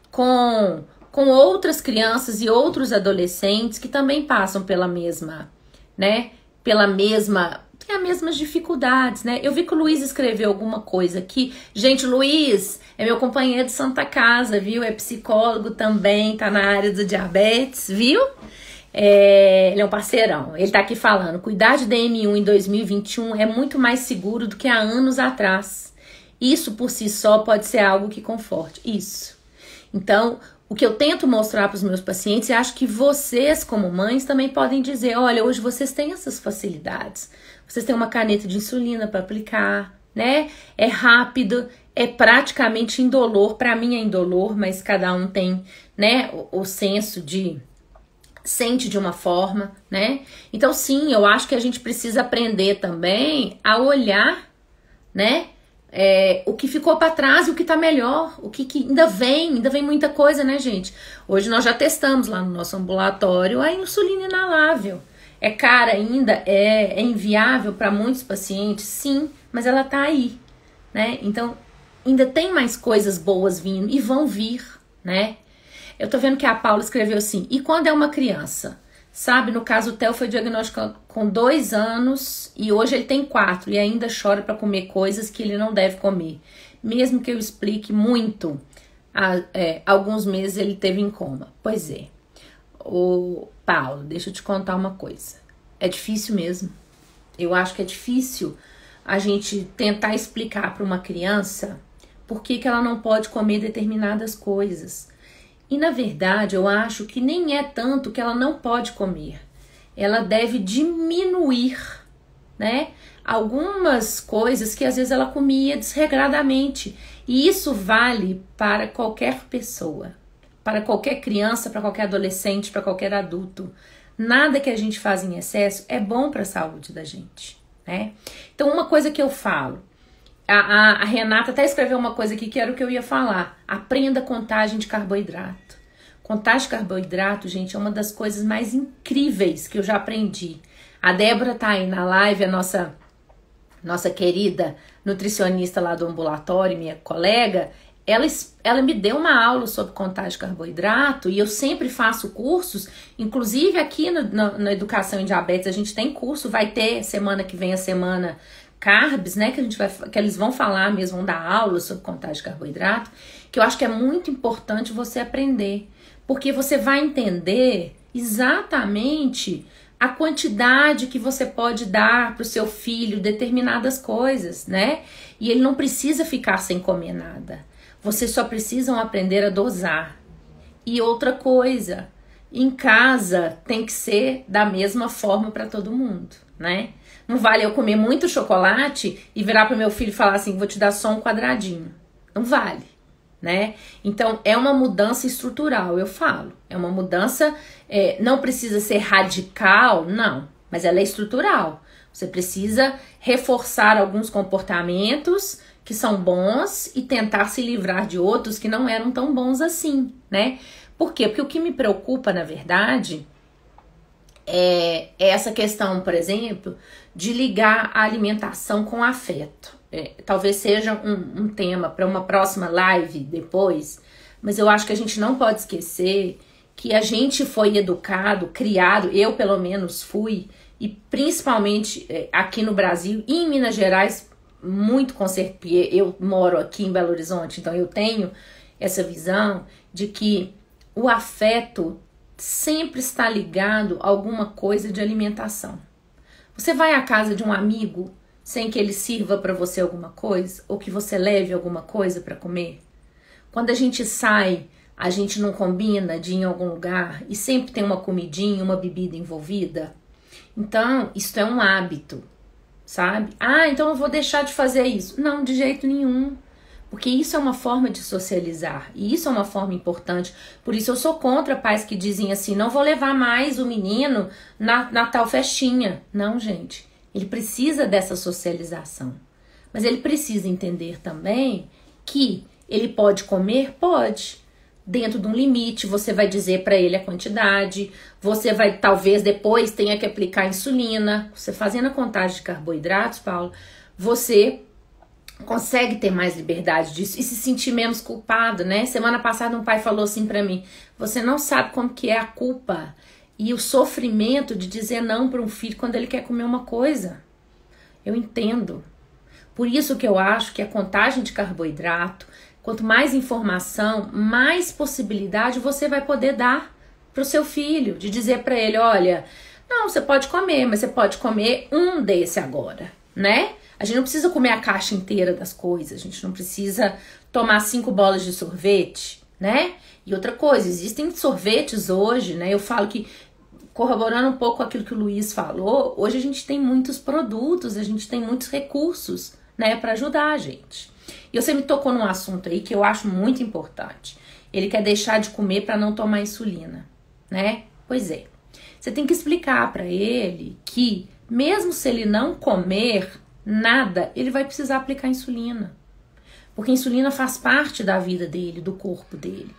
com outras crianças e outros adolescentes que também passam pela mesma, né? Tem as mesmas dificuldades, né? Eu vi que o Luiz escreveu alguma coisa aqui. Gente, Luiz é meu companheiro de Santa Casa, viu? É psicólogo também, tá na área do diabetes, viu? Ele é um parceirão. Ele tá aqui falando, cuidar de DM1 em 2021 é muito mais seguro do que há anos atrás. Isso por si só pode ser algo que conforte. Isso. Então, o que eu tento mostrar para os meus pacientes, e acho que vocês, como mães, também podem dizer, olha, hoje vocês têm essas facilidades. Vocês têm uma caneta de insulina para aplicar, né? É rápido, é praticamente indolor. Para mim é indolor, mas cada um tem, né, o senso de... sente de uma forma, né? Então, sim, eu acho que a gente precisa aprender também a olhar, né? O que ficou para trás e o que tá melhor, o que ainda vem muita coisa, né, gente? Hoje nós já testamos lá no nosso ambulatório a insulina inalável. É cara ainda, é inviável para muitos pacientes, sim, mas ela tá aí, né? Então, ainda tem mais coisas boas vindo e vão vir, né? Eu tô vendo que a Paula escreveu assim, e quando é uma criança? Sabe, no caso o Theo foi diagnosticado com 2 anos e hoje ele tem 4 e ainda chora para comer coisas que ele não deve comer. Mesmo que eu explique muito, alguns meses ele teve em coma. Pois é. Paulo, deixa eu te contar uma coisa. É difícil mesmo. Eu acho que é difícil a gente tentar explicar para uma criança por que ela não pode comer determinadas coisas. E, na verdade, eu acho que nem é tanto que ela não pode comer. Ela deve diminuir, né, algumas coisas que às vezes ela comia desregradamente. E isso vale para qualquer pessoa, para qualquer criança, para qualquer adolescente, para qualquer adulto. Nada que a gente faz em excesso é bom para a saúde da gente, né? Então, uma coisa que eu falo, a Renata até escreveu uma coisa aqui que era o que eu ia falar. Aprenda a contagem de carboidrato. Contagem de carboidrato, gente, é uma das coisas mais incríveis que eu já aprendi. A Débora tá aí na live, a nossa querida nutricionista lá do ambulatório, minha colega. Ela me deu uma aula sobre contagem de carboidrato e eu sempre faço cursos, inclusive aqui na Educação em Diabetes a gente tem curso, vai ter semana que vem a semana Carbs, né, que eles vão falar mesmo, vão dar aula sobre contagem de carboidrato, que eu acho que é muito importante você aprender, porque você vai entender exatamente a quantidade que você pode dar para o seu filho, determinadas coisas, né, e ele não precisa ficar sem comer nada, vocês só precisam aprender a dosar. E outra coisa, em casa tem que ser da mesma forma para todo mundo, né? Não vale eu comer muito chocolate e virar para meu filho e falar assim, vou te dar só um quadradinho. Não vale, né? Então, é uma mudança estrutural, eu falo. É uma mudança, não precisa ser radical, não. Mas ela é estrutural. Você precisa reforçar alguns comportamentos que são bons e tentar se livrar de outros que não eram tão bons assim, né? Por quê? Porque o que me preocupa, na verdade, é essa questão, por exemplo, de ligar a alimentação com afeto. Talvez seja um tema para uma próxima live depois, mas eu acho que a gente não pode esquecer que a gente foi educado, criado, eu pelo menos fui, e principalmente aqui no Brasil e em Minas Gerais, muito com certeza, porque eu moro aqui em Belo Horizonte, então eu tenho essa visão de que o afeto sempre está ligado a alguma coisa de alimentação. Você vai à casa de um amigo sem que ele sirva para você alguma coisa, ou que você leve alguma coisa para comer? Quando a gente sai, a gente não combina de ir em algum lugar e sempre tem uma comidinha, uma bebida envolvida? Então, isso é um hábito, sabe? Ah, então eu vou deixar de fazer isso. Não, de jeito nenhum. Porque isso é uma forma de socializar. E isso é uma forma importante. Por isso eu sou contra pais que dizem assim, não vou levar mais o menino na tal festinha. Não, gente. Ele precisa dessa socialização. Mas ele precisa entender também que ele pode comer? Pode. Dentro de um limite, você vai dizer para ele a quantidade, você vai, talvez depois tenha que aplicar insulina. Você fazendo a contagem de carboidratos, Paulo, você consegue ter mais liberdade disso e se sentir menos culpado, né? Semana passada um pai falou assim para mim, você não sabe como que é a culpa e o sofrimento de dizer não para um filho quando ele quer comer uma coisa. Eu entendo. Por isso que eu acho que a contagem de carboidrato, quanto mais informação, mais possibilidade você vai poder dar para o seu filho, de dizer para ele, olha, não, você pode comer, mas você pode comer um desse agora, né? A gente não precisa comer a caixa inteira das coisas, a gente não precisa tomar 5 bolas de sorvete, né? E outra coisa, existem sorvetes hoje, né? Eu falo que, corroborando um pouco com aquilo que o Luiz falou, hoje a gente tem muitos produtos, a gente tem muitos recursos, né, para ajudar a gente. E você me tocou num assunto aí que eu acho muito importante. Ele quer deixar de comer para não tomar insulina, né? Pois é. Você tem que explicar para ele que, mesmo se ele não comer nada, ele vai precisar aplicar insulina. Porque a insulina faz parte da vida dele, do corpo dele.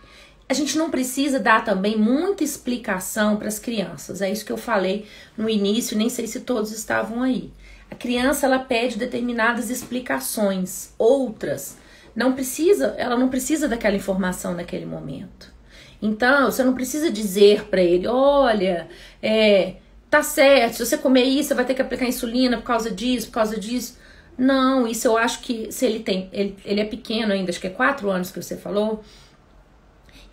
A gente não precisa dar também muita explicação para as crianças. É isso que eu falei no início, nem sei se todos estavam aí. A criança, ela pede determinadas explicações, outras ela não precisa daquela informação naquele momento. Então, você não precisa dizer para ele, olha, tá certo, se você comer isso, você vai ter que aplicar insulina por causa disso, por causa disso. Não, isso eu acho que se ele é pequeno ainda, acho que é 4 anos que você falou,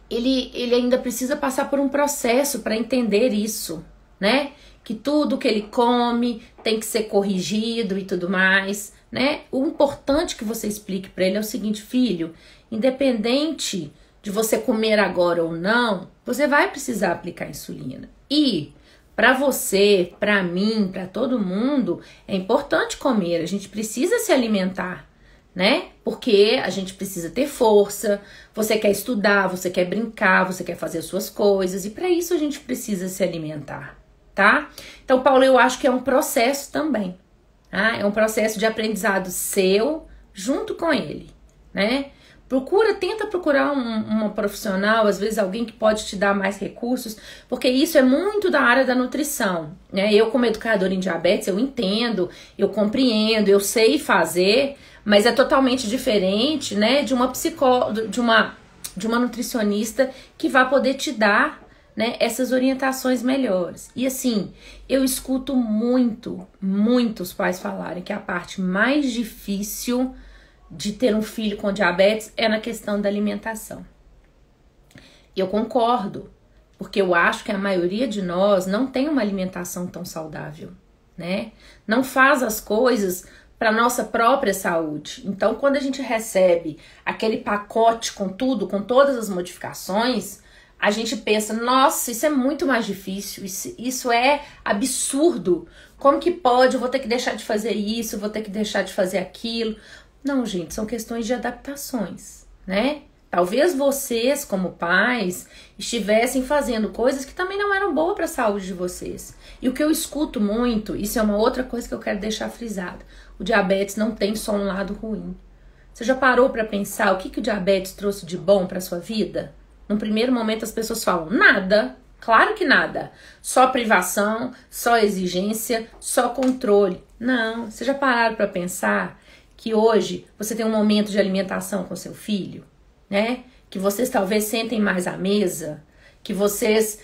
ele ainda precisa passar por um processo para entender isso, né? Que tudo que ele come tem que ser corrigido e tudo mais, né? O importante que você explique para ele é o seguinte, filho, independente de você comer agora ou não, você vai precisar aplicar insulina. E para você, para mim, para todo mundo, é importante comer, a gente precisa se alimentar, né? Porque a gente precisa ter força, você quer estudar, você quer brincar, você quer fazer as suas coisas, e para isso a gente precisa se alimentar, tá? Então, Paulo, eu acho que é um processo também, tá? É um processo de aprendizado seu junto com ele, né? Tenta procurar uma profissional, às vezes alguém que pode te dar mais recursos, porque isso é muito da área da nutrição, né? Eu, como educadora em diabetes, eu entendo, eu compreendo, eu sei fazer, mas é totalmente diferente, né, de uma psicóloga, de uma nutricionista que vai poder te dar, né, essas orientações melhores. E assim, eu escuto muitos pais falarem que a parte mais difícil de ter um filho com diabetes é na questão da alimentação. Eu concordo, porque eu acho que a maioria de nós não tem uma alimentação tão saudável, né? Não faz as coisas para nossa própria saúde. Então, quando a gente recebe aquele pacote com tudo, com todas as modificações, a gente pensa, nossa, isso é muito mais difícil, isso é absurdo. Como que pode? Eu vou ter que deixar de fazer isso, eu vou ter que deixar de fazer aquilo. Não, gente, são questões de adaptações, né? Talvez vocês, como pais, estivessem fazendo coisas que também não eram boas para a saúde de vocês. E o que eu escuto muito, isso é uma outra coisa que eu quero deixar frisado, o diabetes não tem só um lado ruim. Você já parou para pensar o que o diabetes trouxe de bom para sua vida? No primeiro momento as pessoas falam, nada, claro que nada. Só privação, só exigência, só controle. Não, vocês já pararam para pensar que hoje você tem um momento de alimentação com seu filho, né? Que vocês talvez sentem mais à mesa, que vocês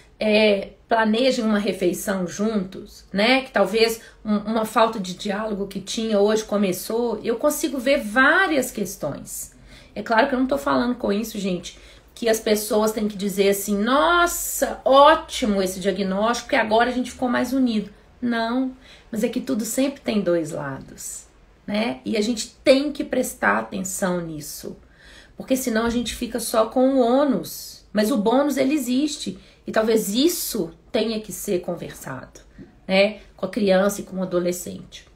planejem uma refeição juntos, né? Que talvez uma falta de diálogo que tinha hoje começou. Eu consigo ver várias questões. É claro que eu não tô falando com isso, gente, que as pessoas têm que dizer assim, nossa, ótimo esse diagnóstico, porque agora a gente ficou mais unido. Não, mas é que tudo sempre tem dois lados, né? E a gente tem que prestar atenção nisso, porque senão a gente fica só com o ônus. Mas o bônus, ele existe, e talvez isso tenha que ser conversado, né? Com a criança e com o adolescente.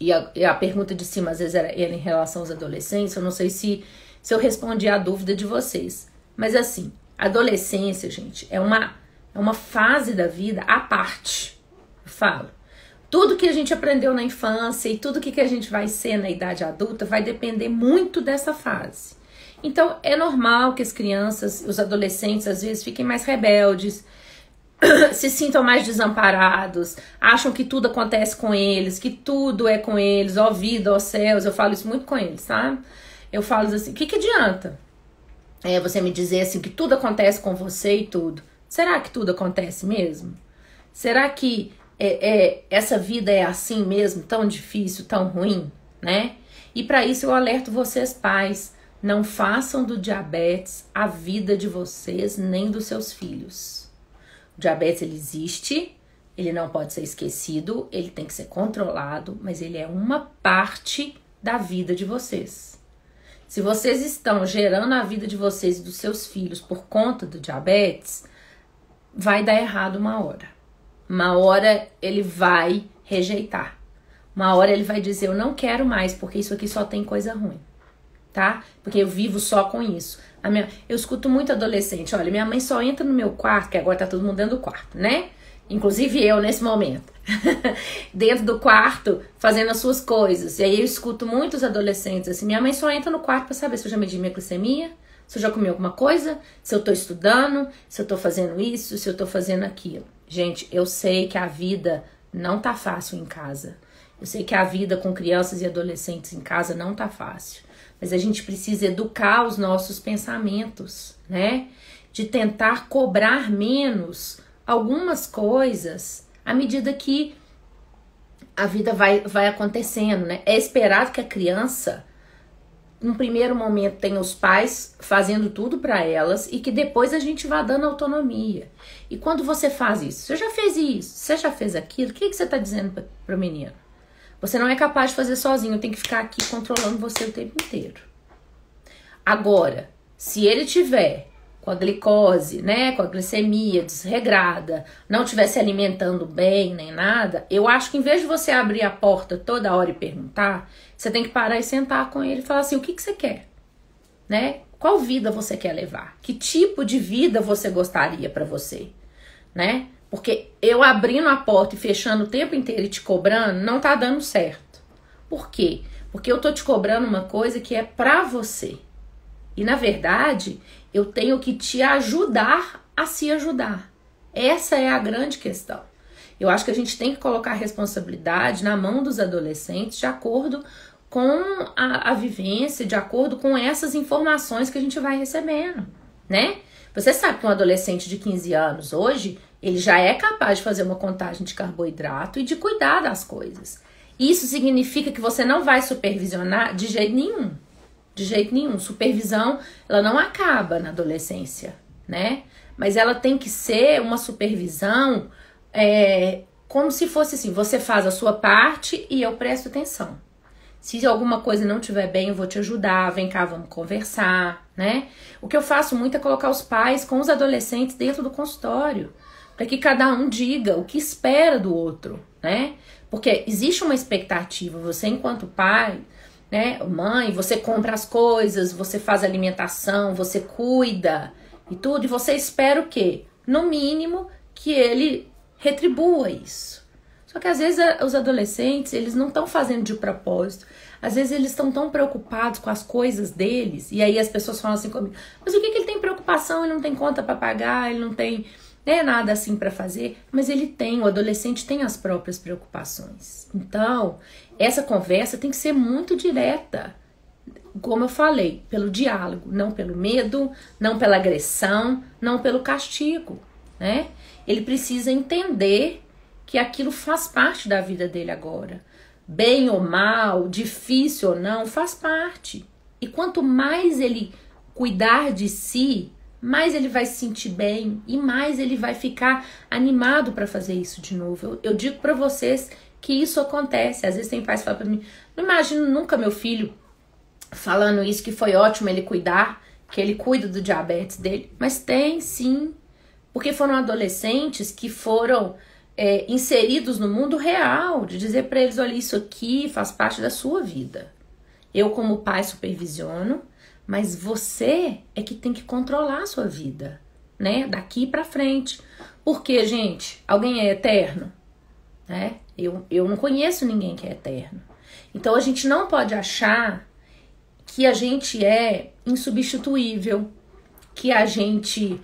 E a pergunta de cima, às vezes, era em relação aos adolescentes. Eu não sei se eu respondi a dúvida de vocês. Mas assim, a adolescência, gente, é uma fase da vida à parte. Eu falo. Tudo que a gente aprendeu na infância e tudo que a gente vai ser na idade adulta vai depender muito dessa fase. Então, é normal que as crianças, os adolescentes, às vezes, fiquem mais rebeldes, se sintam mais desamparados, acham que tudo acontece com eles, que tudo é com eles, ó vida, ó céus. Eu falo isso muito com eles, sabe? Eu falo assim, o que adianta você me dizer assim que tudo acontece com você e tudo? Será que tudo acontece mesmo? Será que essa vida é assim mesmo, tão difícil, tão ruim, né? E para isso eu alerto vocês, pais, não façam do diabetes a vida de vocês nem dos seus filhos. O diabetes, ele existe, ele não pode ser esquecido, ele tem que ser controlado, mas ele é uma parte da vida de vocês. Se vocês estão gerando a vida de vocês e dos seus filhos por conta do diabetes, vai dar errado uma hora. Uma hora ele vai rejeitar. Uma hora ele vai dizer, eu não quero mais, porque isso aqui só tem coisa ruim. Tá? Porque eu vivo só com isso. Eu escuto muito adolescente, olha, minha mãe só entra no meu quarto, que agora tá todo mundo dentro do quarto, né? Inclusive eu nesse momento. Dentro do quarto, fazendo as suas coisas. E aí eu escuto muitos adolescentes assim, minha mãe só entra no quarto pra saber se eu já medi minha glicemia, se eu já comi alguma coisa, se eu tô estudando, se eu tô fazendo isso, se eu tô fazendo aquilo. Gente, eu sei que a vida não tá fácil em casa. Eu sei que a vida com crianças e adolescentes em casa não tá fácil. Mas a gente precisa educar os nossos pensamentos, né? De tentar cobrar menos algumas coisas à medida que a vida vai acontecendo, né? É esperado que a criança, num primeiro momento, tenha os pais fazendo tudo para elas e que depois a gente vá dando autonomia. E quando você faz isso, você já fez isso, você já fez aquilo, o que você está dizendo para o menino? Você não é capaz de fazer sozinho, tem que ficar aqui controlando você o tempo inteiro. Agora, se ele tiver com a glicose, né, com a glicemia desregrada, não estiver se alimentando bem nem nada, eu acho que em vez de você abrir a porta toda hora e perguntar, você tem que parar e sentar com ele e falar assim, o que você quer? Né? Qual vida você quer levar? Que tipo de vida você gostaria para você? Né? Porque eu abrindo a porta e fechando o tempo inteiro e te cobrando, não tá dando certo. Por quê? Porque eu tô te cobrando uma coisa que é pra você. E na verdade, eu tenho que te ajudar a se ajudar. Essa é a grande questão. Eu acho que a gente tem que colocar a responsabilidade na mão dos adolescentes de acordo com a vivência, de acordo com essas informações que a gente vai recebendo, né? Você sabe que um adolescente de 15 anos hoje, ele já é capaz de fazer uma contagem de carboidrato e de cuidar das coisas. Isso significa que você não vai supervisionar de jeito nenhum. De jeito nenhum. Supervisão, ela não acaba na adolescência, né? Mas ela tem que ser uma supervisão como se fosse assim, você faz a sua parte e eu presto atenção. Se alguma coisa não estiver bem, eu vou te ajudar, vem cá, vamos conversar, né? O que eu faço muito é colocar os pais com os adolescentes dentro do consultório, para que cada um diga o que espera do outro, né? Porque existe uma expectativa, você enquanto pai, né, mãe, você compra as coisas, você faz alimentação, você cuida e tudo, e você espera o quê? No mínimo que ele retribua isso. Só que às vezes os adolescentes, eles não estão fazendo de propósito. Às vezes eles estão tão preocupados com as coisas deles, e aí as pessoas falam assim comigo, mas o que ele tem preocupação? Ele não tem conta para pagar, ele não tem nada assim para fazer, mas ele tem, o adolescente tem as próprias preocupações. Então, essa conversa tem que ser muito direta. como eu falei, pelo diálogo, não pelo medo, não pela agressão, não pelo castigo, né? Ele precisa entender que aquilo faz parte da vida dele agora. Bem ou mal, difícil ou não, faz parte. E quanto mais ele cuidar de si, mais ele vai se sentir bem e mais ele vai ficar animado para fazer isso de novo. Eu digo para vocês que isso acontece. Às vezes tem pais que falam para mim, não imagino nunca meu filho falando isso, que foi ótimo ele cuidar, que ele cuida do diabetes dele. Mas tem sim, porque foram adolescentes que foram inseridos no mundo real, de dizer para eles, olha, isso aqui faz parte da sua vida. Eu como pai supervisiono, mas você é que tem que controlar a sua vida, né? Daqui pra frente. Porque, gente, alguém é eterno? Né? Eu não conheço ninguém que é eterno. Então a gente não pode achar que a gente é insubstituível, que a gente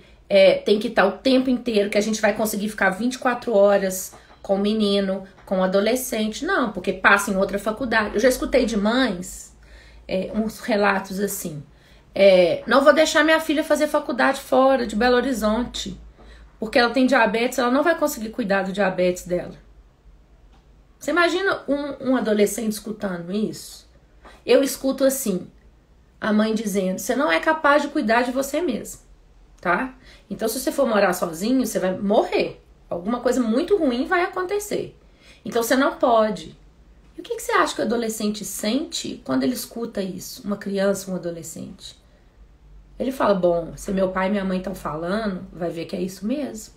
tem que estar o tempo inteiro, que a gente vai conseguir ficar 24 horas com o menino, com o adolescente. Não, porque passa em outra faculdade. Eu já escutei de mães uns relatos assim. Não vou deixar minha filha fazer faculdade fora de Belo Horizonte, porque ela tem diabetes, ela não vai conseguir cuidar do diabetes dela. Você imagina um adolescente escutando isso? Eu escuto assim, a mãe dizendo, você não é capaz de cuidar de você mesmo, tá? Então se você for morar sozinho, você vai morrer. Alguma coisa muito ruim vai acontecer. Então você não pode. E o que você acha que o adolescente sente quando ele escuta isso? Uma criança, um adolescente. Ele fala, bom, se meu pai e minha mãe estão falando, vai ver que é isso mesmo.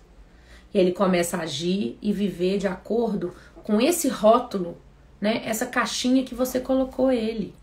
E ele começa a agir e viver de acordo com esse rótulo, né? Essa caixinha que você colocou ele.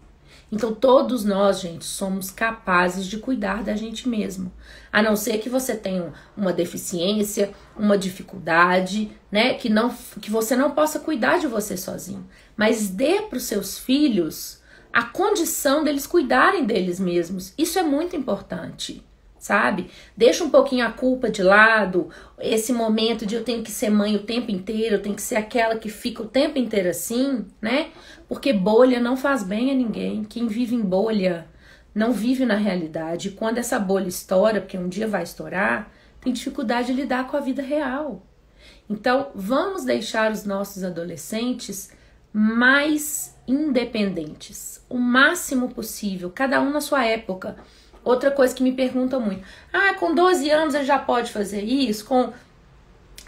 Então todos nós, gente, somos capazes de cuidar da gente mesmo. A não ser que você tenha uma deficiência, uma dificuldade, né? Que você não possa cuidar de você sozinho. Mas dê para os seus filhos a condição deles cuidarem deles mesmos. Isso é muito importante, sabe? Deixa um pouquinho a culpa de lado, esse momento de eu tenho que ser mãe o tempo inteiro, eu tenho que ser aquela que fica o tempo inteiro assim, né? Porque bolha não faz bem a ninguém. Quem vive em bolha não vive na realidade. E quando essa bolha estoura, porque um dia vai estourar, tem dificuldade de lidar com a vida real. Então, vamos deixar os nossos adolescentes mais independentes, o máximo possível, cada um na sua época. Outra coisa que me perguntam muito, com 12 anos ele já pode fazer isso, com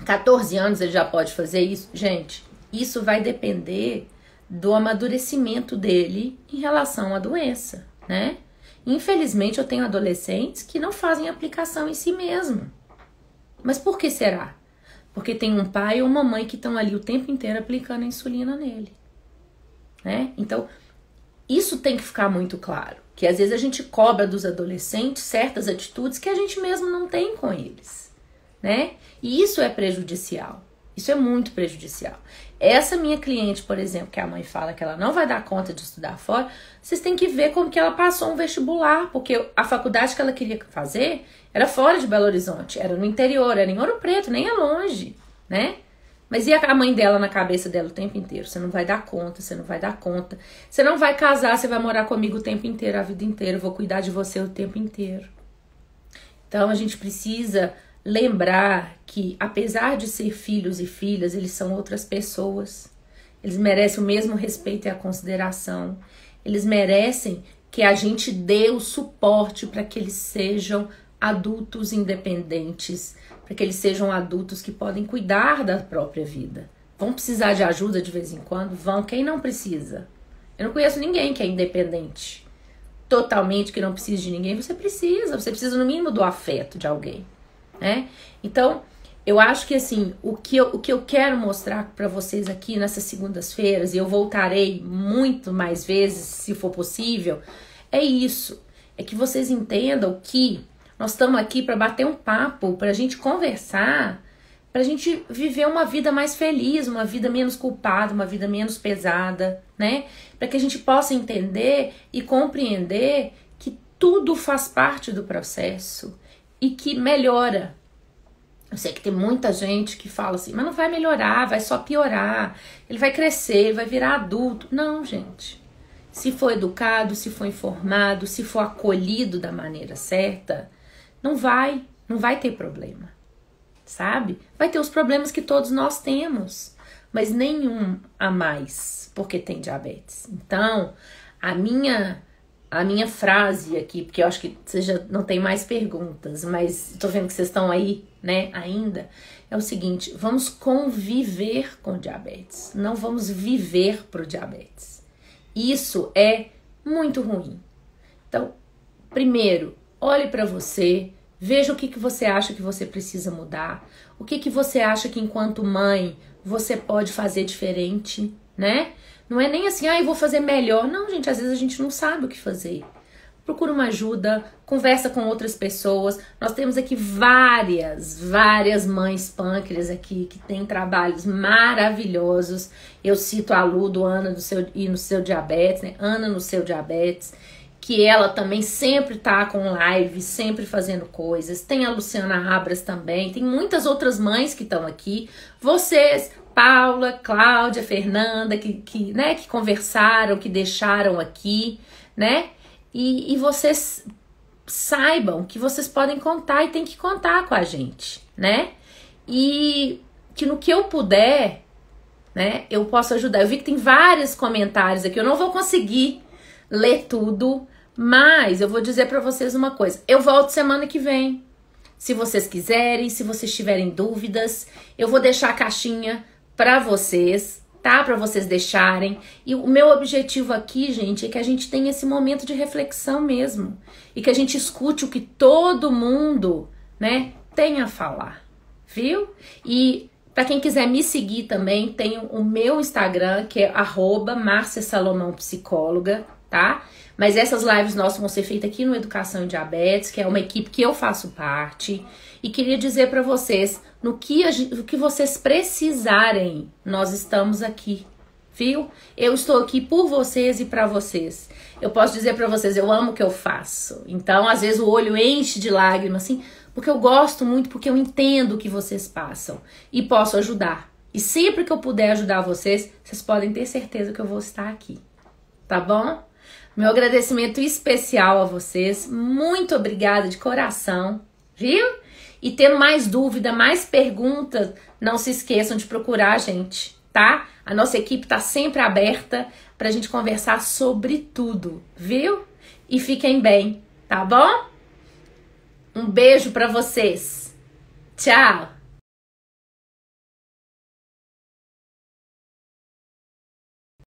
14 anos ele já pode fazer isso? Gente, isso vai depender do amadurecimento dele em relação à doença, né? Infelizmente eu tenho adolescentes que não fazem aplicação em si mesmo. Mas por que será? Porque tem um pai ou uma mãe que estão ali o tempo inteiro aplicando a insulina nele, né? Então, isso tem que ficar muito claro. Que às vezes a gente cobra dos adolescentes certas atitudes que a gente mesmo não tem com eles, né? E isso é prejudicial. Isso é muito prejudicial. Essa minha cliente, por exemplo, que a mãe fala que ela não vai dar conta de estudar fora, vocês têm que ver como que ela passou um vestibular, porque a faculdade que ela queria fazer era fora de Belo Horizonte, era no interior, era em Ouro Preto, nem é longe, né? Mas e a mãe dela na cabeça dela o tempo inteiro? Você não vai dar conta, você não vai dar conta. Você não vai casar, você vai morar comigo o tempo inteiro, a vida inteira. Eu vou cuidar de você o tempo inteiro. Então a gente precisa lembrar que, apesar de ser filhos e filhas, eles são outras pessoas. Eles merecem o mesmo respeito e a consideração. Eles merecem que a gente dê o suporte para que eles sejam adultos independentes, para que eles sejam adultos que podem cuidar da própria vida. Vão precisar de ajuda de vez em quando? Vão. Quem não precisa? Eu não conheço ninguém que é independente, totalmente, que não precisa de ninguém. Você precisa no mínimo do afeto de alguém, né? Então, eu acho que assim, o que eu quero mostrar para vocês aqui nessas segundas-feiras, e eu voltarei muito mais vezes, se for possível, é isso. É que vocês entendam que nós estamos aqui para bater um papo, para a gente conversar, para a gente viver uma vida mais feliz, uma vida menos culpada, uma vida menos pesada, né? Para que a gente possa entender e compreender que tudo faz parte do processo e que melhora. Eu sei que tem muita gente que fala assim, mas não vai melhorar, vai só piorar, ele vai crescer, ele vai virar adulto. Não, gente. se for educado, se for informado, se for acolhido da maneira certa, não vai ter problema, sabe? Vai ter os problemas que todos nós temos, mas nenhum a mais, porque tem diabetes. Então, a minha frase aqui, porque eu acho que você já não tem mais perguntas, mas tô vendo que vocês estão aí, né, ainda, é o seguinte: vamos conviver com diabetes, não vamos viver pro diabetes. Isso é muito ruim. Então, primeiro, olhe para você, veja o que você acha que você precisa mudar, o que você acha que enquanto mãe você pode fazer diferente, né? Não é nem assim, eu vou fazer melhor. Não, gente, às vezes a gente não sabe o que fazer. Procura uma ajuda, conversa com outras pessoas. Nós temos aqui várias mães pâncreas aqui que têm trabalhos maravilhosos. Eu cito a Lu do Ana no seu diabetes, né? Ana no seu diabetes, que ela também sempre tá com live, sempre fazendo coisas. Tem a Luciana Abras também, tem muitas outras mães que estão aqui. Vocês, Paula, Cláudia, Fernanda, que conversaram, que deixaram aqui, né? E vocês saibam que vocês podem contar e tem que contar com a gente, né? E que no que eu puder, né, eu posso ajudar. Eu vi que tem vários comentários aqui, eu não vou conseguir ler tudo, mas eu vou dizer pra vocês uma coisa: eu volto semana que vem. Se vocês quiserem, se vocês tiverem dúvidas, eu vou deixar a caixinha pra vocês, tá? Pra vocês deixarem. E o meu objetivo aqui, gente, é que a gente tenha esse momento de reflexão mesmo. E que a gente escute o que todo mundo, né, tem a falar. Viu? E pra quem quiser me seguir também, tem o meu Instagram, que é @MárciaSalomãoPsicóloga, tá? Mas essas lives nossas vão ser feitas aqui no Educação em Diabetes, que é uma equipe que eu faço parte. E queria dizer pra vocês, o que vocês precisarem, nós estamos aqui, viu? Eu estou aqui por vocês e pra vocês. Eu posso dizer pra vocês, eu amo o que eu faço. Então, às vezes o olho enche de lágrimas, assim, porque eu gosto muito, porque eu entendo o que vocês passam e posso ajudar. E sempre que eu puder ajudar vocês, vocês podem ter certeza que eu vou estar aqui, tá bom? Meu agradecimento especial a vocês, muito obrigada de coração, viu? E tendo mais dúvida, mais perguntas, não se esqueçam de procurar a gente, tá? A nossa equipe tá sempre aberta pra gente conversar sobre tudo, viu? E fiquem bem, tá bom? Um beijo pra vocês. Tchau!